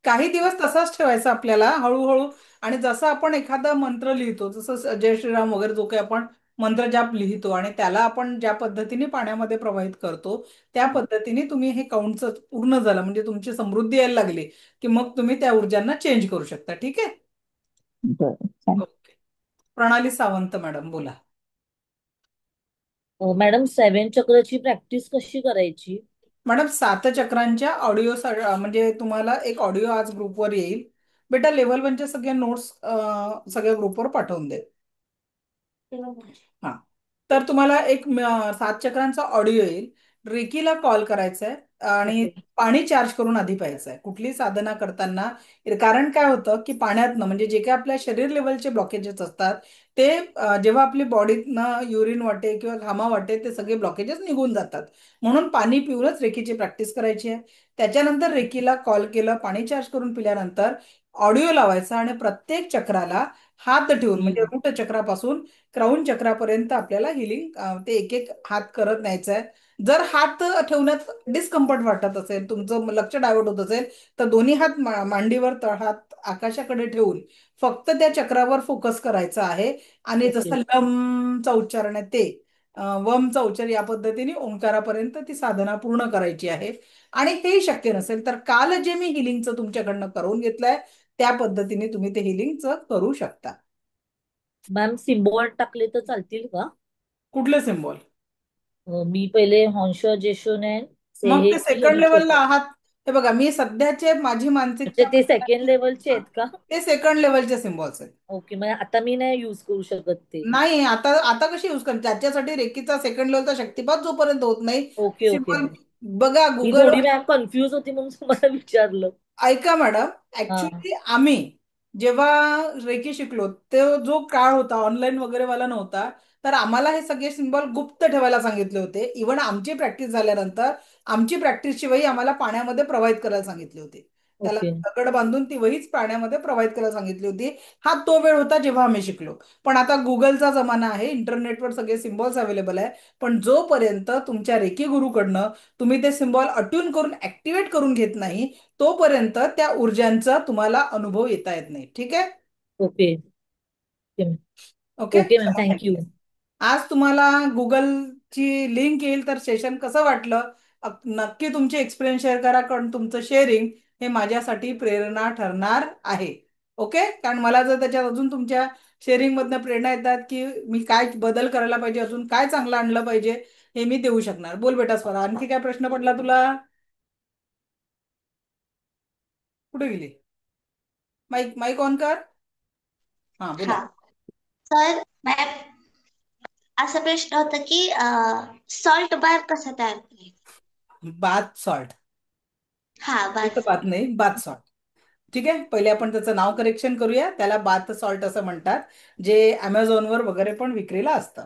काही दिवस तसाच ठेवायचा आपल्याला हळूहळू. आणि जसं आपण एखादा मंत्र लिहितो, जसं जय श्रीराम वगैरे जो काही आपण मंत्र जाप लिहितो आणि त्याला आपण ज्या पद्धतीने पाण्यामध्ये प्रवाहित करतो, त्या पद्धतीने तुम्ही हे काउंटचं पूर्ण झालं म्हणजे तुमची समृद्धी यायला लागली की मग तुम्ही त्या ऊर्जांना चेंज करू शकता. ठीक आहे. बरं. ओके. प्रणाली सावंत मॅडम बोला. मॅडम 7 चक्रची प्रॅक्टिस कशी करायची? मॅडम 7 चक्रांच्या ऑडिओ म्हणजे तुम्हाला एक ऑडिओ आज ग्रुपवर येईल. बेटा लेव्हल 1च्या सगळ्या नोट्स सगळ्या ग्रुपवर पाठवून दे. हा. तर तुम्हाला एक 7 चक्रांचा ऑडिओ येईल. रेकीला कॉल करायचा आहे आणि ओके. पाणी चार्ज करून आधी प्यायचं आहे कुठली साधना करताना. कारण काय होतं की पाण्यातनं म्हणजे जे काही आपल्या शरीर लेवलचे ब्लॉकेजेस असतात ते जेव्हा आपली बॉडीतनं युरिन वाटे किंवा घामा वाटे ते सगळे ब्लॉकेजेस निघून जातात. म्हणून पाणी पिऊनच रेकीची प्रॅक्टिस करायची आहे. त्याच्यानंतर रेकीला कॉल केलं, पाणी चार्ज करून पिल्यानंतर ऑडिओ लावायचा आणि प्रत्येक चक्राला हात ठेवून म्हणजे रूट चक्रापासून क्राऊन चक्रापर्यंत आपल्याला हिलिंग ते एक एक हात करत न्यायचं आहे. जर हात ठेवण्यात डिस्कम्फर्ट वाटत असेल, तुमचं लक्ष डायव्हर्ट होत असेल, तर दोन्ही हात मांडीवर, तळहात आकाशाकडे ठेवून फक्त त्या चक्रावर फोकस करायचा आहे. आणि ओके जसं लमचा उच्चारण आहे ते वमचा उच्चार या पद्धतीने ओंकारापर्यंत ती साधना पूर्ण करायची आहे. आणि हे शक्य नसेल तर काल जे मी हिलिंगचं तुमच्याकडनं करून घेतलंय त्या पद्धतीने तुम्ही ते हिलिंगचं करू शकता. मॅम, सिम्बॉल टाकले तर चालतील का? कुठले सिम्बॉल? मी पहिले हॉन्श जेशोन से मग हे ते सेकंड बघितले लेवलला होते. आहात. हे बघा, मी सध्याचे माझी म्हणजे मानसिकता ते सेकंड लेवलचे आहेत का? ते सेकंड लेवलचे सिम्बॉल्स आहेत. ओके, म्हणजे आता मी नाही युज करू शकत ते. नाही, आता आता कशी यूज करायची? त्याच्यासाठी रेकीचा सेकंड लेवलचा शक्तिपात जोपर्यंत होत नाही ओके ओके सिम्बॉल. मॅम. बघा मी गुगल. थोडी मॅम कन्फ्यूज होती म्हणून तुम्हाला विचारलं. ऐका मॅडम, हा. ऍक्च्युली आम्ही जेव्हा रेकी शिकलो ते जो काळ होता ऑनलाईन वगैरे वाला नव्हता, तर आम्हाला हे सगळे सिम्बॉल गुप्त ठेवायला सांगितले होते. इव्हन आमची प्रॅक्टिस झाल्यानंतर आमची प्रॅक्टिस शिवाय आम्हाला पाण्यामध्ये प्रवाहित करायला सांगितले होते. त्याला ओके दगड बांधून ती वहीच पाण्यामध्ये प्रवाहित करायला सांगितली होती. हा तो वेळ होता जेव्हा आम्ही शिकलो. पण आता गुगलचा जमाना आहे, इंटरनेटवर सगळे सिम्बॉल्स अवेलेबल आहे. पण जोपर्यंत तुमच्या रेकी गुरुकडनं तुम्ही ते सिम्बॉल अट्यून करून ऍक्टिव्हेट करून घेत नाही, तोपर्यंत त्या ऊर्जांचा तुम्हाला अनुभव येता येत नाही. ठीक आहे? ओके ओके, ओके मॅम, चला. थँक्यू. आज तुम्हाला गुगलची लिंक येईल, तर सेशन कसं वाटलं नक्की तुमचे एक्सपिरियन्स शेअर करा, कारण तुमचं शेअरिंग हे माझ्यासाठी प्रेरणा ठरणार आहे. ओके, कारण मला जर त्याच्यात अजून तुमच्या शेअरिंग मधनं प्रेरणा येतात की मी काय बदल करायला पाहिजे, अजून काय चांगलं आणलं पाहिजे, हे मी देऊ शकणार. बोल बेटा स्वरा, आणखी काय प्रश्न पडला तुला? कुठे गेली? माईक माईक ऑन कर. हा, बोला. हा सर, मॅम, असा प्रश्न होता की सॉल्ट बार कसा तयार करायचा? Bath salt. हा, सॉल्ट बात. बाथ नाही, बाथ सॉल्ट. ठीक आहे, पहिले आपण त्याचं नाव करेक्शन करूया. त्याला बाथ सॉल्ट असं म्हणतात, जे अमेझॉनवर वगैरे पण विक्रीला असतं.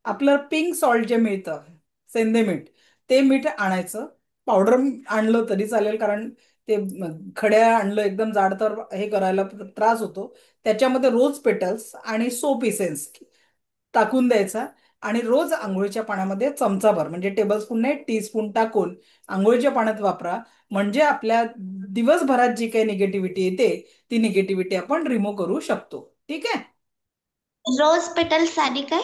आपलं पिंक सॉल्ट जे मिळतं, सेंधे मीठ, ते मीठ आणायचं. पावडर आणलं तरी चालेल, कारण ते खड्या आणलं एकदम जाड तर हे करायला त्रास होतो. त्याच्यामध्ये रोज पेटल्स आणि सोप इसेन्स टाकून द्यायचा. आणि रोज आंघोळीच्या पाण्यामध्ये चमचाभर, म्हणजे टेबलस्पून नाही, टीस्पून टाकून आंघोळीच्या पाण्यात वापरा. म्हणजे आपल्या दिवसभरात जी काही निगेटिव्हिटी येते ती निगेटिव्हिटी आपण रिमूव्ह करू शकतो. ठीक आहे? रोज पेटल्स आणि काय?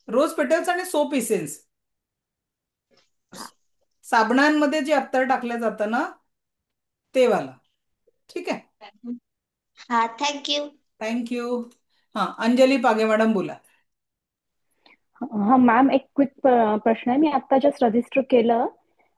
रोज पेटल्स आणि सोप इसेन्स. हा. साबणांमध्ये जे अत्तर टाकलं जातं ना, ते वाला. ठीक आहे, हा, थँक्यू. थँक्यू. हा, अंजली पागे मॅडम बोला. हा मॅम, एक क्विक प्रश्न आहे. मी आता जस्ट रजिस्टर केलं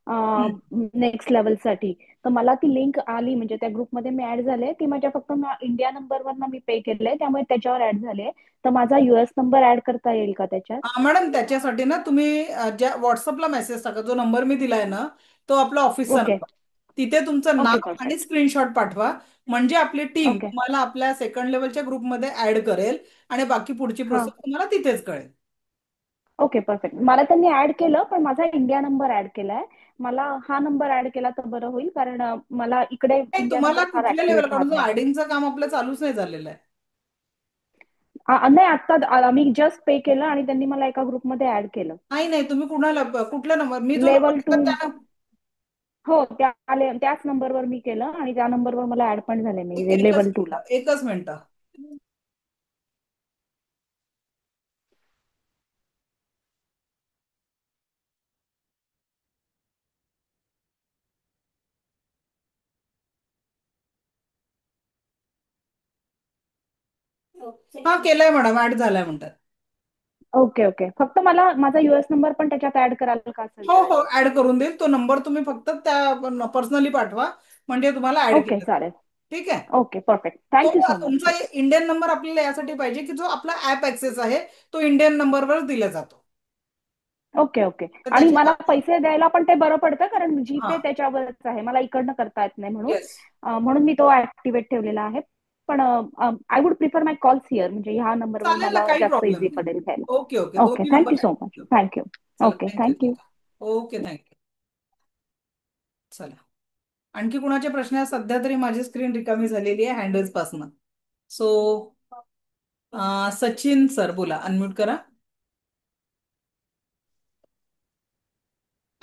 हम्म. नेक्स्ट लेवलसाठी. तर मला ती लिंक आली, म्हणजे त्या ग्रुपमध्ये मी ऍड झाले. ती माझ्या फक्त इंडिया नंबरवर मी पे केलंय, त्यामुळे त्याच्यावर ऍड झाले. तर माझा युएस नंबर ऍड करता येईल का त्याच्यात? हा मॅडम, त्याच्यासाठी ना तुम्ही ज्या व्हॉट्सअपला मेसेज टाका, जो नंबर मी दिलाय ना तो आपला ऑफिसचा ओके नंबर. तिथे तुमचं ओके, नाव आणि परफेक्ट. स्क्रीनशॉट पाठवा. म्हणजे आपली टीम ओके. तुम्हाला आपल्या सेकंड लेवलच्या ग्रुपमध्ये ऍड करेल आणि बाकी पुढची हा, प्रोसेस तुम्हाला तिथेच कळेल. Okay, perfect. मला त्यांनी ऍड केलं, पण माझा इंडिया नंबर ऍड केलाय. मला हा नंबर ऍड केला तर बरं होईल, कारण मला इकडे नाही, इंडिया तुम्हाला नंबर फार कुठल्या लेवल, ऍक्टिव्हेट कारण राहत जो नाही. आयडिंगचं काम आपलं चालूच नाही झालेलं आहे. नाही, आता मी जस्ट पे केलं आणि त्यांनी मला एका ग्रुपमध्ये ऍड केलं. नाही नाही, तुम्ही कुणाला कुठला नंबर, मी जो नंबर लेवल दिला 2. त्या हो, त्याच नंबरवर मी केलं आणि त्या नंबरवर मला ऍड पण झाले मी एकच लेवल 2 ला. मिनिट, एकच मिनिट. हा, केलंय मॅडम, ऍड झालाय म्हणतात. ओके ओके, फक्त मला माझा युएस नंबर पण त्याच्यात ऍड कराल का असेल हो तर? हो, ऍड करून देईल. तो नंबर तुम्ही फक्त त्या पर्सनली पाठवा, म्हणजे तुम्हाला ऍड ओके, केलं जाईल. चालेल. ठीक आहे? Okay, perfect. तो थँक्यू सो मच. तुमचा इंडियन नंबर आपल्याला यासाठी पाहिजे की जो आपला ऍप ऍक्सेस आहे तो इंडियन नंबरवर दिला जातो. Okay okay. तर आणि त्याच्या मला पैसे द्यायला पण ते बरं पडतं, कारण हा, जीपे त्याच्यावरच आहे, मला इकडनं करता येत नाही म्हणून. येस, म्हणून मी तो ऍक्टिव्हेट ठेवलेला आहे. पण I would prefer my calls here, म्हणजे ह्या नंबरवर चालेल ना, मला काही जास्त प्रॉब्लेम इझी नाही. पडेल घ्यायला. ओके ओके, ओके, दोन्ही thank you number. So much. Thank you. चला, okay, thank you thank you. Thank you. Okay, thank you. चला, आणखी कुणाचे प्रश्न आहेत? सध्या तरी माझी स्क्रीन रिकामी झालेली आहे हँडल्स पासनं. सो सचिन सर बोला, अनम्यूट करा.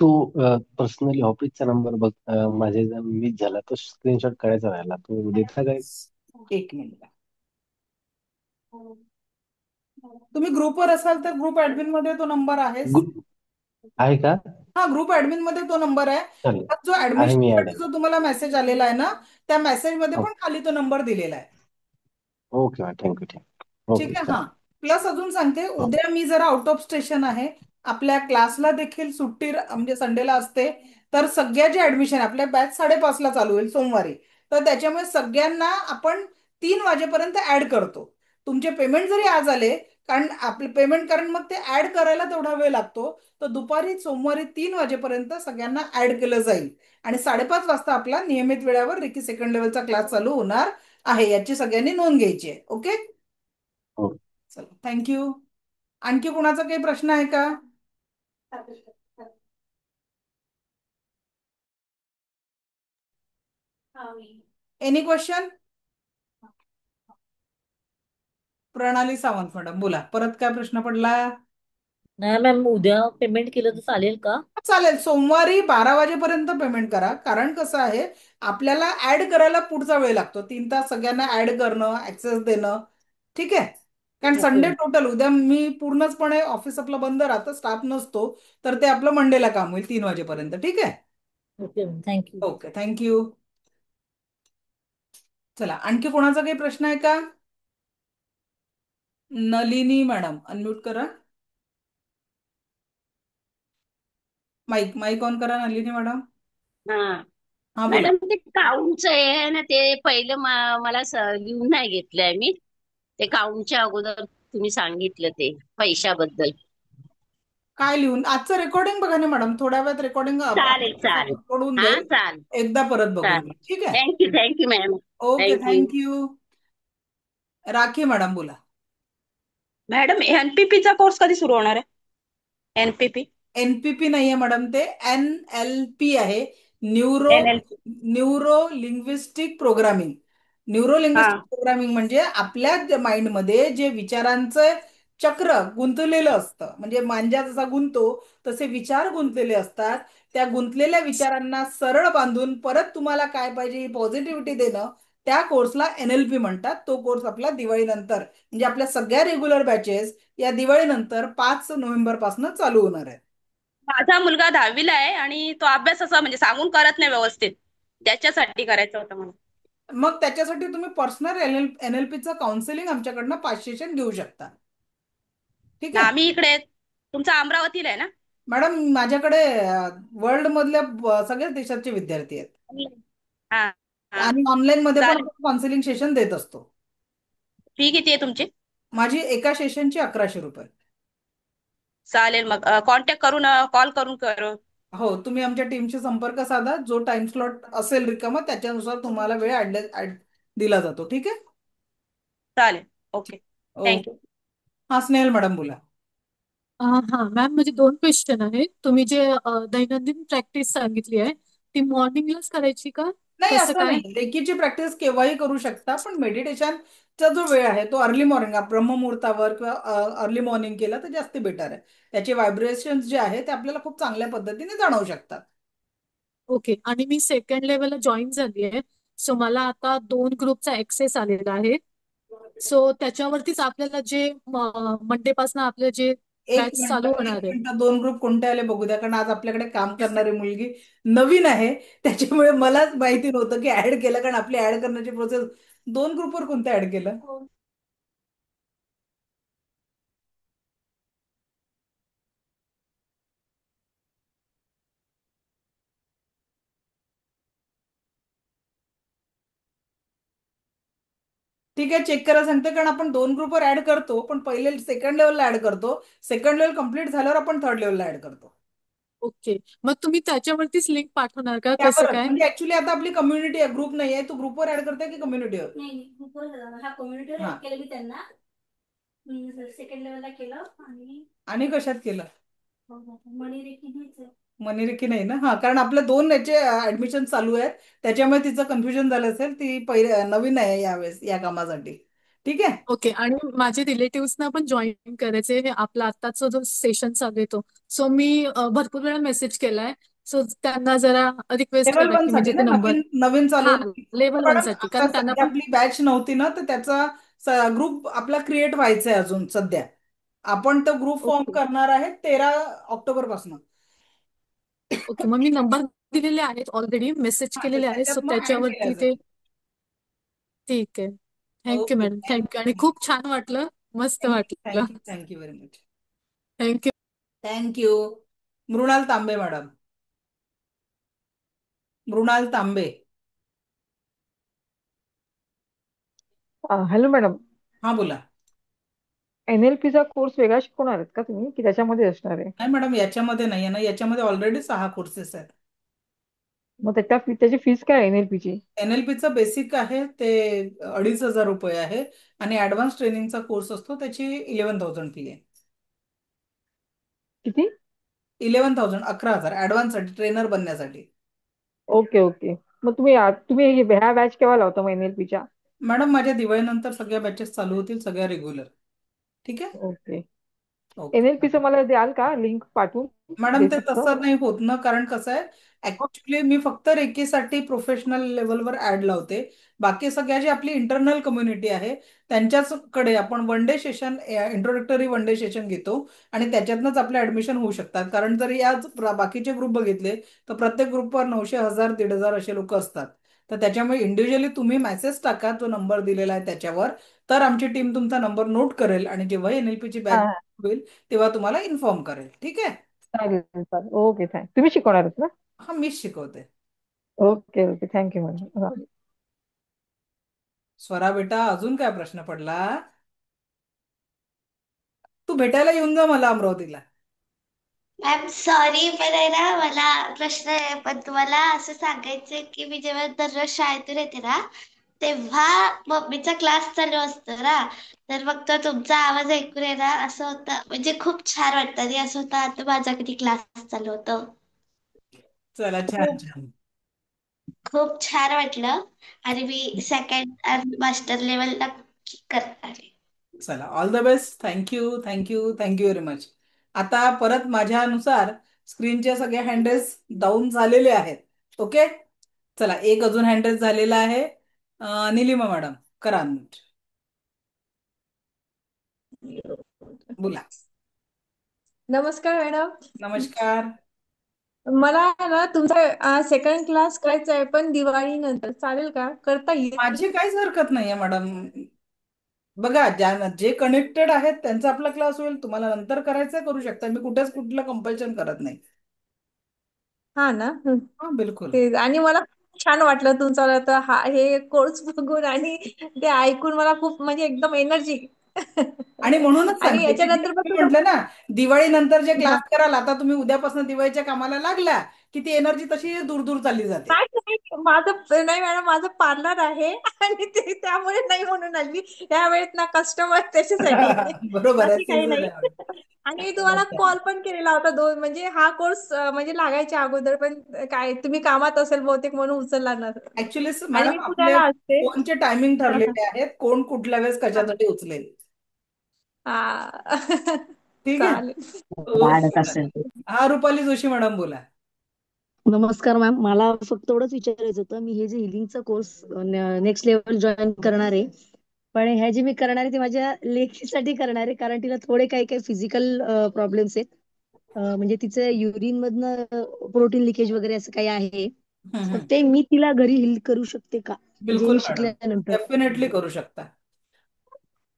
तो पर्सनली ऑफिसचा नंबर बघ, माझे जर मिस झाला तो स्क्रीनशॉट काढायचा राहिला, तो देता काय? एक मिनिट. तुम्ही ग्रुपवर असाल तर ग्रुप ऍडमिन मध्ये तो नंबर आहेच. आहे का? हा, ग्रुप ऍडमिन मध्ये तो नंबर आहे. चालेल, जो आहे, ऍडमिशन मी ऍड साठी आहे. जो तुम्हाला मेसेज आलेला आहे ना, त्या मेसेज मध्ये पण खाली तो नंबर दिलेला आहे. Okay ma'am, thank you thank you. ठीक ओके, आहे. हा, चालेल. प्लस अजून सांगते, हो. उद्या मी जरा आउट ऑफ स्टेशन आहे. आपल्या क्लासला देखील सुट्टी म्हणजे संडेला असते. तर सगळ्याचे ऍडमिशन आपल्या बॅच 5:30 ला चालू होईल सोमवारी. तर त्याच्यामुळे सगळ्यांना आपण 3 वाजेपर्यंत ऍड करतो. तुमचे पेमेंट जरी आज आले, कारण आपले पेमेंट, कारण मग ते ऍड करायला तेवढा वेळ लागतो. तर दुपारी सोमवारी 3 वाजेपर्यंत सगळ्यांना ऍड केलं जाईल. आणि 5:30 वाजता आपला नियमित वेळेवर रिकी सेकंड लेवलचा क्लास चालू होणार आहे. याची सगळ्यांनी नोंद घ्यायची आहे. ओके, हो. चला, थँक्यू. आणखी कुणाचा काही प्रश्न आहे का? Any question? प्रणाली सावंत मॅडम बोला, परत काय प्रश्न पडला? नाही मॅम, उद्या पेमेंट केलं तर चालेल का? चालेल, सोमवारी 12 वाजेपर्यंत पेमेंट करा. कारण कसं आहे, आपल्याला ऍड करायला पुढचा वेळ लागतो. 3 तास सगळ्यांना ऍड करणं, ऍक्सेस देणं. ठीक आहे, कारण संडे ओके टोटल उद्या मी पूर्णचपणे ऑफिस आपलं बंद राहतं, स्टाफ नसतो. तर ते आपलं मंडेला काम होईल 3 वाजेपर्यंत. ठीक आहे. Okay thank you. Okay, thank you. चला, आणखी कोणाचा काही प्रश्न आहे का? नलिनी मॅडम अनम्यूट करा. माईक माईक ऑन करा नलिनी मॅडम. हा हा, बोला. मॅडम, ते काउंटचं आहे ना, ते पहिलं मला लिहून नाही घेतलंय मी. ते काउंटच्या अगोदर तुम्ही सांगितलं ते पैशाबद्दल. काय लिहून? आजचं रेकॉर्डिंग बघा ना मॅडम, थोड्या वेळात रेकॉर्डिंग चालेल चालेल. पडून हा, जाईल. चालेल एकदा परत बघून चालेल. घ्या. ठीक आहे. Thank you thank you ma'am. Okay, thank you. Thank you. Rakhi madam बोला. मॅडम, एनपीपीचा कोर्स कधी सुरू होणार आहे? एनपीपी एनपीपी नाही आहे मॅडम, ते NLP आहे. Neuro NLP. Neuro linguistic programming. Neuro हा लिंग्विस्टिक प्रोग्रामिंग म्हणजे आपल्या माइंडमध्ये जे विचारांचं चक्र गुंतलेलं असतं, म्हणजे मांजा जसा गुंतो तसे विचार गुंतलेले असतात. त्या गुंतलेल्या विचारांना सरळ बांधून परत तुम्हाला काय पाहिजे ही पॉझिटिव्हिटी देणं, त्या कोर्सला NLP म्हणतात. तो कोर्स आपला दिवाळीनंतर, म्हणजे आपल्या सगळ्या रेग्युलर बॅचेस या दिवाळीनंतर 5 नोव्हेंबर पासून चालू होणार आहे. माझा मुलगा 10वीला आहे आणि तो अभ्यास असा म्हणजे सांगून करत नाही व्यवस्थित. त्याच्यासाठी करायचं होतं मला. मग त्याच्यासाठी तुम्ही पर्सनल NLPचं काउन्सिलिंग आमच्याकडनं 5 सेशन घेऊ शकता. ठीक ना आहे आम्ही इकडे, तुमचा अमरावतीला आहे ना? मॅडम, माझ्याकडे वर्ल्ड मधल्या सगळ्याच देशाचे विद्यार्थी आहेत. हा हा, आणि ऑनलाईन मध्ये पण चालेल. काउन्सिलिंग सेशन देत असतो. फी किती आहे तुमची? माझी एका सेशनची 1100 रुपये. चालेल, मग कॉन्टॅक्ट करून कॉल करून करू. हो, तुम्ही आमच्या टीमशी संपर्क साधा. जो टाइम स्लॉट असेल रिकामा त्याच्यानुसार तुम्हाला वेळ दिला जातो. ठीक आहे. चालेल. Okay, okay. थँक्यू. हा, स्नेहल मॅडम बोला. हा मॅम, म्हणजे 2 क्वेश्चन आहेत. तुम्ही जे दैनंदिन प्रॅक्टिस सांगितली आहे ती मॉर्निंगलाच करायची का? नाही, कसं असं काय? नाही. रेकीची प्रॅक्टिस केव्हाही करू शकता, पण मेडिटेशनचा जो वेळ आहे तो अर्ली मॉर्निंग, ब्रह्ममुहूर्तावर किंवा अर्ली मॉर्निंग केला तर जास्त बेटर आहे. त्याचे व्हायब्रेशन जे आहे ते आपल्याला खूप चांगल्या पद्धतीने जाणवू शकतात. ओके. आणि मी सेकंड लेवलला जॉईन झाली आहे. सो मला आता 2 ग्रुपचा ऍक्सेस आलेला आहे. सो त्याच्यावरतीच आपल्याला जे मंडे पासून आपले जे एक बॅच मिनिट चालू एक होणार आहे. मिनिट 2 ग्रुप कोणते आले बघू द्या, कारण आज आपल्याकडे काम करणारी मुलगी नवीन आहे. त्याच्यामुळे मलाच माहिती नव्हतं की ऍड केलं, कारण आपली ऍड करण्याची प्रोसेस 2 ग्रुपवर कोणतं ऍड केलं. ठीक आहे, चेक करा सांगते. कारण आपण 2 ग्रुपवर ऍड करतो, पण पहिले सेकंड लेवलला ऍड करतो. सेकंड लेवल कम्प्लीट झाल्यावर आपण थर्ड लेवलला ऍड करतो. ओके. मग तुम्ही त्याच्यावरतीच लिंक पाठवणार का? कसं त्यावरच काय? म्हणजे ऍक्च्युली आता आपली कम्युनिटी आहे, ग्रुप नाही आहे. तू ग्रुपवर ऍड करते की कम्युनिटीवर? नाही, ग्रुपवर. हा, कम्युनिटीवर ऍड केलं मी त्यांना. सेकंड लेवलला केलं. आणि कशात केलं? मनिरेकी नाही ना. हा, कारण आपल्या 2 याचे ऍडमिशन चालू आहेत, त्याच्यामुळे तिचं कन्फ्युजन झालं असेल. ती पहिले नवीन आहे यावेळेस या कामासाठी. ठीक आहे. ओके. आणि माझे रिलेटिव्हजना पण जॉईन करायचे. हे आपला आत्ताचा जो सेशन चालू आहे तो. सो मी भरपूर वेळा मेसेज केलाय. सो त्यांना जरा रिक्वेस्ट लेवल करा वन की साठी म्हणजे ना, ते नंबर. नवीन नवीन चालू. हा, लेवल वन मॅडम साठी, आता कारण त्यांना सध्या पण. आपली बॅच नव्हती ना, तर त्याचा ग्रुप आपला क्रिएट व्हायचा आहे अजून सध्या. आपण तो ग्रुप फॉर्म ओके. करणार आहे 13 ऑक्टोबर पासून. ओके, मग मी नंबर दिलेले आहेत ऑलरेडी, मेसेज हा, तर केलेले आहेत. सो त्याच्यात मग ऍड केल्या त्याच्यावरती ते. जाईल. ठीक आहे. Thank you okay, madam, thank you. आणि खूप छान वाटलं, मस्त थँक्यू वाटलं. Thank you thank you very much. Thank you. Thank you. Mrunal Tambe madam. Mrunal Tambe. Hello madam, हा बोला. NLP चा कोर्स वेगळा शिकवणार आहेत का तुम्ही, की त्याच्यामध्ये असणार आहे? नाही मॅडम, याच्यामध्ये नाही आहे ना, याच्यामध्ये ऑलरेडी 6 कोर्सेस आहेत. मग त्याची फीस काय आहे NLP ची? NLPचं बेसिक आहे ते 2,500 रुपये आहे. आणि ऍडव्हान्स ट्रेनिंगचा कोर्स असतो त्याची 11,000 फी आहे. किती? 11,000, 11,000 ऍडव्हान्स साठी, ट्रेनर बनण्यासाठी. Okay okay. मग तुम्ही ह्या बॅच केव्हा लावता मग NLP च्या? मॅडम माझ्या दिवाळीनंतर सगळ्या बॅचेस चालू होतील, सगळ्या रेग्युलर. ठीक आहे. ओके. ओके NLP चं मला द्याल का लिंक पाठवून, मॅडम, ते बेसिकचं? तसं नाही होत ना, कारण कसं आहे, ऍक्च्युली मी फक्त रेकीसाठी प्रोफेशनल लेवलवर ऍड लावते. बाकी सगळ्या जी आपली इंटरनल कम्युनिटी आहे त्यांच्याचकडे आपण one day session, introductory one day session घेतो. आणि त्याच्यातनंच आपले ऍडमिशन होऊ शकतात. कारण जर या बाकीचे ग्रुप बघितले तर प्रत्येक ग्रुपवर 900, 1000, 1,500 असे लोक असतात. तर त्याच्यामुळे इंडिव्हिज्युअली तुम्ही मेसेज टाका, तो नंबर दिलेला आहे त्याच्यावर. तर आमची टीम तुमचा नंबर नोट करेल आणि जेव्हा NLPची हा बॅच हा. होईल तेव्हा तुम्हाला इन्फॉर्म करेल. ठीक आहे. चालेल चालेल. ओके, तुम्ही शिकवणार आहेत ना? हा, मीच शिकवते. Okay okay, thank you madam. Swara बेटा, अजून काय प्रश्न पडला? तू भेटायला येऊन जा मला अमरावतीला. मॅम सॉरी, पण आहे ना मला प्रश्न आहे, पण तुम्हाला असं सांगायचंय की मी जेव्हा दररोज शाळेतून येते ना, तेव्हा मम्मीचा क्लास चालू असतो ना, तर मग तो तुमचा आवाज ऐकून आहे ना असं होतं, म्हणजे खूप छान वाटतं. आणि असं होतं आता माझा कधी क्लास चालू होतो. चला, छान खूप छान. खूप छान वाटलं. आणि मी सेकंड मास्टर लेवल नक्की करणार आहे. चला, all the best. Thank you thank you thank you very much. आता परत माझ्यानुसार स्क्रीनचे सगळे हँडल्स डाऊन झालेले आहेत. ओके. चला, एक अजून हँडल झालेला आहे. निलिमा मॅडम, करा unmute. बोला. नमस्कार मॅडम. नमस्कार. मला ना तुमचा सेकंड क्लास करायचा आहे, पण दिवाळी नंतर चालेल का, करता येईल? माझी काहीच हरकत नाहीये मॅडम. बघा, जे कनेक्टेड आहेत त्यांचा आपला क्लास होईल. तुम्हाला नंतर करायचं करू शकता, मी कुठेच कुठलं कंपल्शन करत नाही. हा ना. हा, बिलकुल. ते आणि मला खूप छान वाटलं तुमचा आता हे कोर्स बघून, आणि ते ऐकून मला खूप म्हणजे एकदम एनर्जी. आणि म्हणूनच आणि सांगते की याच्यानंतर मी मग म्हटलं ना, दिवाळी नंतर जे हा. क्लास कराल, आता तुम्ही उद्यापासून दिवाळीच्या कामाला लागल्या की ती एनर्जी तशी दूर दूर चालली जाते. नाही नाही, माझं नाही मॅडम, माझं पार्लर आहे आणि ते त्यामुळे नाही म्हणून आली यावेळेस ना, कस्टमर त्याच्यासाठी. बरोबर आहे, बाकी काही सीझन नाही. आहे. आणि मी तुम्हाला कॉल पण केलेला होता दोन, म्हणजे हा कोर्स म्हणजे लागायच्या अगोदर, पण काय तुम्ही कामात असेल बहुतेक म्हणून उचलला नसेल. ऍक्च्युली आणि मी मॅडम, आपले पुण्याला असते. फोनचे टायमिंग हा हा. ठरलेले आहेत, कोण कुठल्या वेळेस कशासाठी उचलेल. हा. ठीक आहे. चालेल. वाढत ओके. असेल ते. हा, रुपाली जोशी मॅडम बोला. नमस्कार मॅम, मला फक्त एवढंच विचारायचं होतं, मी हे जे हिलिंगचा कोर्स नेक्स्ट लेवल जॉईन करणार आहे, पण ह्या जे मी करणार आहे ते माझ्या लेखीसाठी करणार आहे, कारण तिला थोडे काही काही फिजिकल प्रॉब्लेम्स आहेत. म्हणजे तिचं युरिन मधनं प्रोटीन लिकेज वगैरे असं काही आहे. तर ते मी तिला घरी हिल करू शकते का, म्हणजे बिलकुल हे मॅडम, शिकल्यानंतर? डेफिनेटली करू शकता.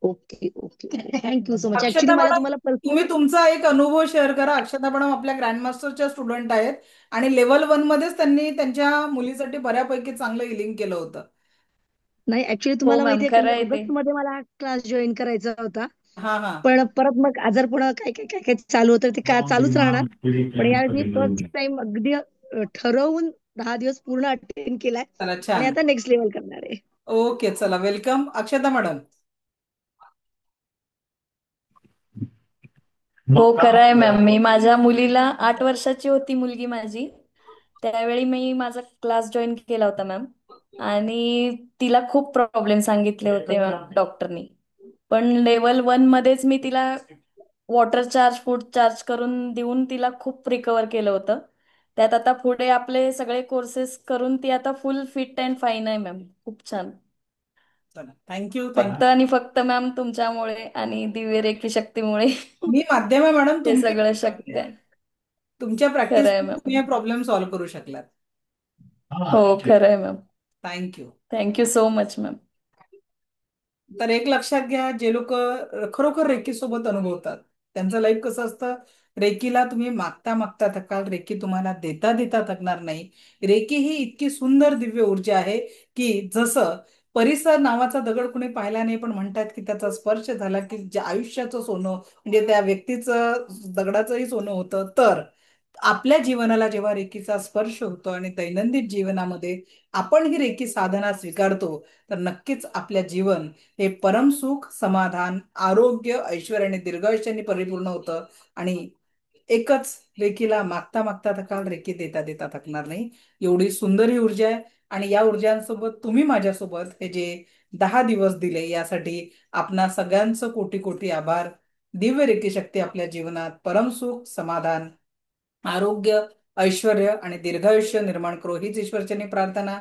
Okay okay, thank you so much. Actually Akshata मला मॅडम, तुम्हाला तुम्ही तुमचा एक अनुभव शेअर करा. अक्षता मॅडम आपल्या ग्रँडमास्टरच्या स्टुडंट आहेत आणि लेवल 1 मध्येच त्यांनी त्यांच्या मुलीसाठी बऱ्यापैकी चांगलं हिलिंग केलं होतं. नाही, ऍक्च्युली हो तुम्हाला मॅम, माहितीये का, मी खरं आहे ते. ऑगस्ट मध्ये मला क्लास जॉईन करायचा होता, हा हा. पण परत मग आजारपणा काय काय काय काय चालू होतं, ते का चालूच राहणार. पण यावेळी मी फर्स्ट टाइम अगदी ठरवून 10 दिवस पूर्ण अटेंड केलाय, चला, आणि छान. आता नेक्स्ट लेवल करणार आहे. ओके, चला, वेलकम अक्षता मॅडम. हो खरं आहे मॅम, मी माझ्या मुलीला 8 वर्षाची होती मुलगी माझी, त्यावेळी मी माझा क्लास जॉईन केला होता मॅम. आणि तिला खूप प्रॉब्लेम सांगितले होते मॅम डॉक्टरनी. पण लेवल 1 मध्येच मी तिला वॉटर चार्ज, फूड चार्ज करून देऊन तिला खूप रिकवर केलं होतं. त्यात आता पुढे आपले सगळे कोर्सेस करून ती आता फुल फिट अँड फाईन आहे मॅम. खूप छान. चला, थँक्यू फक्त थँक्यू. आणि फक्त मॅम तुमच्यामुळे आणि दिव्य रेखी शक्तीमुळे मी माध्यम आहे मॅडम, हे तुमच्या सगळं शक्य आहे. तुमच्या खरं प्रॅक्टिस आहे तुम्ही मॅम. हे प्रॉब्लेम सॉल्व्ह करू शकलात. हो खरं आहे ma'am. Thank you. Thank you so much ma'am. तर एक लक्षात घ्या, जे लोक खरोखर रेकी सोबत अनुभवतात त्यांचं लाईफ कसं असतं. रेकीला तुम्ही मागता मागता थकाल, रेकी तुम्हाला देता देता थकणार नाही. रेकी ही इतकी सुंदर दिव्य ऊर्जा आहे की जसं परिसर नावाचा दगड कुणी पाहिला नाही, पण म्हणतात की त्याचा स्पर्श झाला की जे आयुष्याचं सोनं म्हणजे त्या व्यक्तीचं दगडाचंही सोनं होतं. तर आपल्या जीवनाला जेव्हा रेकीचा स्पर्श होतो आणि दैनंदिन जीवनामध्ये आपण ही रेकी साधना स्वीकारतो, तर नक्कीच आपल्या जीवन हे परमसुख, समाधान, आरोग्य, ऐश्वर्य आणि दीर्घायुष्याने परिपूर्ण होतं. आणि एकच, रेकीला मागता मागता थकाल, रेकी देता देता थकणार नाही. एवढी सुंदर ही ऊर्जा आहे. आणि या ऊर्जांसोबत तुम्ही माझ्यासोबत हे जे 10 दिवस दिले, यासाठी आपणा सगळ्यांचं कोटी कोटी आभार. दिव्य रेकी शक्ती आपल्या जीवनात परमसुख, समाधान, आरोग्य, ऐश्वर्य आणि दीर्घायुष्य निर्माण करो, हीच ईश्वरचरणी प्रार्थना.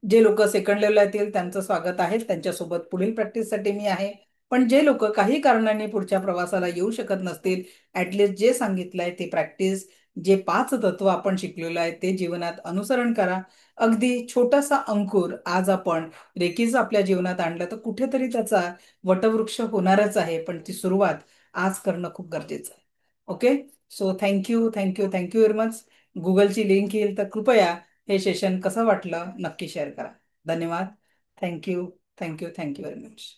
जे लोक सेकंड लेवलला येतील त्यांचं स्वागत आहे, त्यांच्यासोबत पुढील प्रॅक्टिससाठी मी आहे. पण जे लोक काही कारणांनी पुढच्या प्रवासाला येऊ शकत नसतील, ऍटलिस्ट जे सांगितलंय ते प्रॅक्टिस, जे 5 तत्व आपण शिकलेलो आहे ते जीवनात अनुसरण करा. अगदी छोटासा अंकुर आज आपण रेकीचं आपल्या जीवनात आणलं तर कुठेतरी त्याचा वटवृक्ष होणारच आहे, पण ती सुरुवात आज करणं खूप गरजेचं आहे. Okay, so thank you thank you thank you very much. गुगलची लिंक येईल तर कृपया हे सेशन कसं वाटलं नक्की शेअर करा. धन्यवाद. Thank you thank you thank you very much.